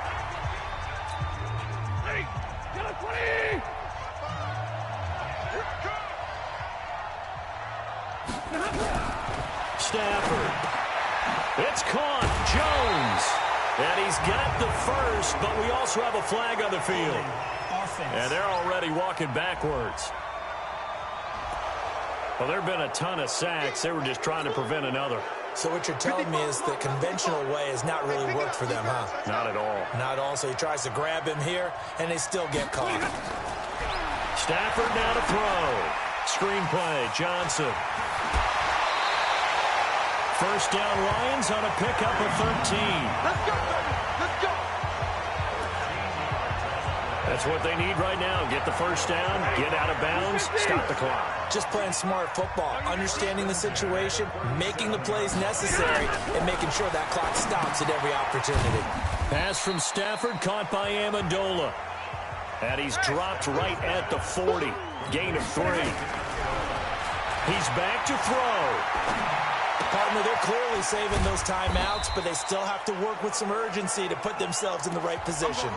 Stafford. It's caught. Jones. And he's got the first, but we also have a flag on the field. And they're already walking backwards. Well, there have been a ton of sacks. They were just trying to prevent another. So what you're telling me is the conventional way has not really worked for them, huh? Not at all. Not at all. So he tries to grab him here, and they still get caught. Stafford now to throw. Screenplay, Johnson. First down Lions on a pickup of 13. Let's go, baby. Let's go. That's what they need right now. Get the first down, get out of bounds, stop the clock. Just playing smart football, understanding the situation, making the plays necessary, and making sure that clock stops at every opportunity. Pass from Stafford caught by Amendola. And he's dropped right at the 40. Gain of 3. He's back to throw. Partner, they're clearly saving those timeouts, but they still have to work with some urgency to put themselves in the right position.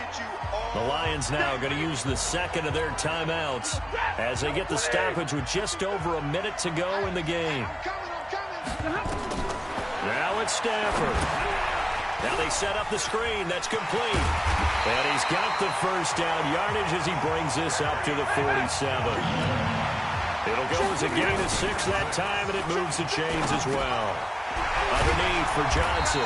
The Lions now going to use the second of their timeouts as they get the stoppage with just over a minute to go in the game. Now it's Stafford. Now they set up the screen. That's complete. And he's got the first down yardage as he brings this up to the 47. It'll go as a gain of 6 that time, and it moves the chains as well. Underneath for Johnson.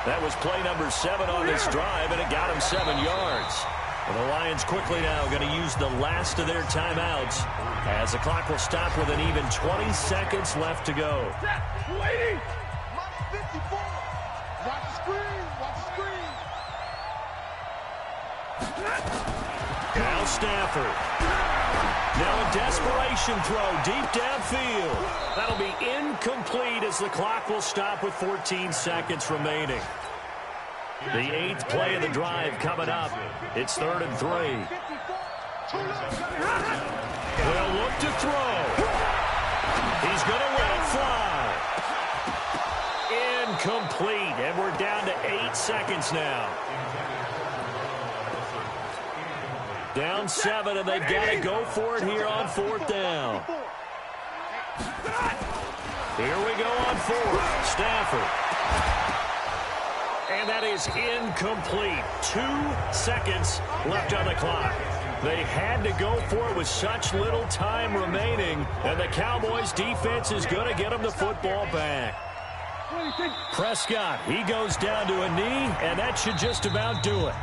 That was play number 7 on this drive, and it got him 7 yards. Well, the Lions quickly now going to use the last of their timeouts as the clock will stop with an even 20 seconds left to go. Waiting. Minus 54. Watch the screen. Watch the screen. Now Stafford. Now a desperation throw deep downfield. That'll be incomplete as the clock will stop with 14 seconds remaining. The 8th play of the drive coming up. It's 3rd and 3. They'll look to throw. He's going to let it fly. Incomplete, and we're down to 8 seconds now. Down 7, and they've got to go for it here on 4th down. Here we go on 4th. Stafford. And that is incomplete. 2 seconds left on the clock. They had to go for it with such little time remaining, and the Cowboys defense is going to get them the football back. Prescott, he goes down to a knee, and that should just about do it.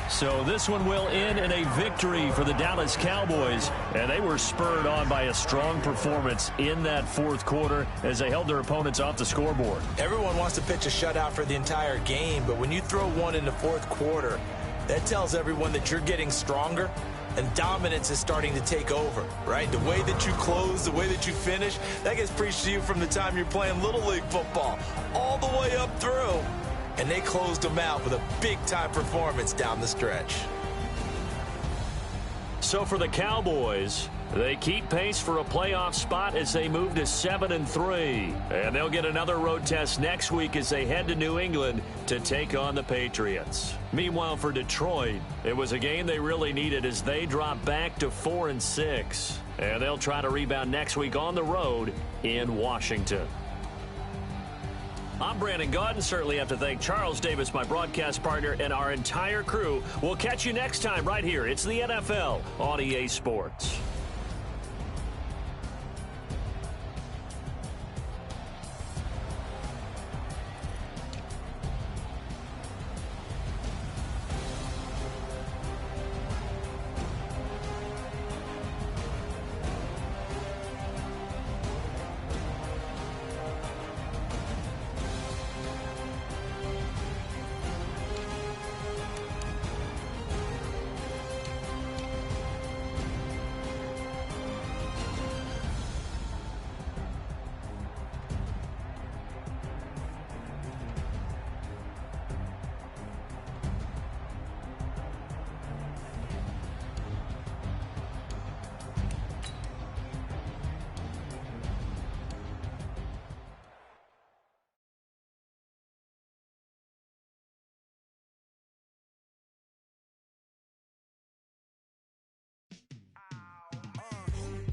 So this one will end in a victory for the Dallas Cowboys, and they were spurred on by a strong performance in that 4th quarter as they held their opponents off the scoreboard. Everyone wants to pitch a shutout for the entire game, but when you throw one in the 4th quarter, that tells everyone that you're getting stronger, and dominance is starting to take over, right? The way that you close, the way that you finish, that gets preached to you from the time you're playing Little League football all the way up through. And they closed them out with a big-time performance down the stretch. So for the Cowboys, they keep pace for a playoff spot as they move to 7-3. And they'll get another road test next week as they head to New England to take on the Patriots. Meanwhile, for Detroit, it was a game they really needed as they drop back to 4-6. And they'll try to rebound next week on the road in Washington. I'm Brandon Gaudin. Certainly have to thank Charles Davis, my broadcast partner, and our entire crew. We'll catch you next time right here. It's the NFL on EA Sports.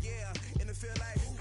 Yeah, and it feel like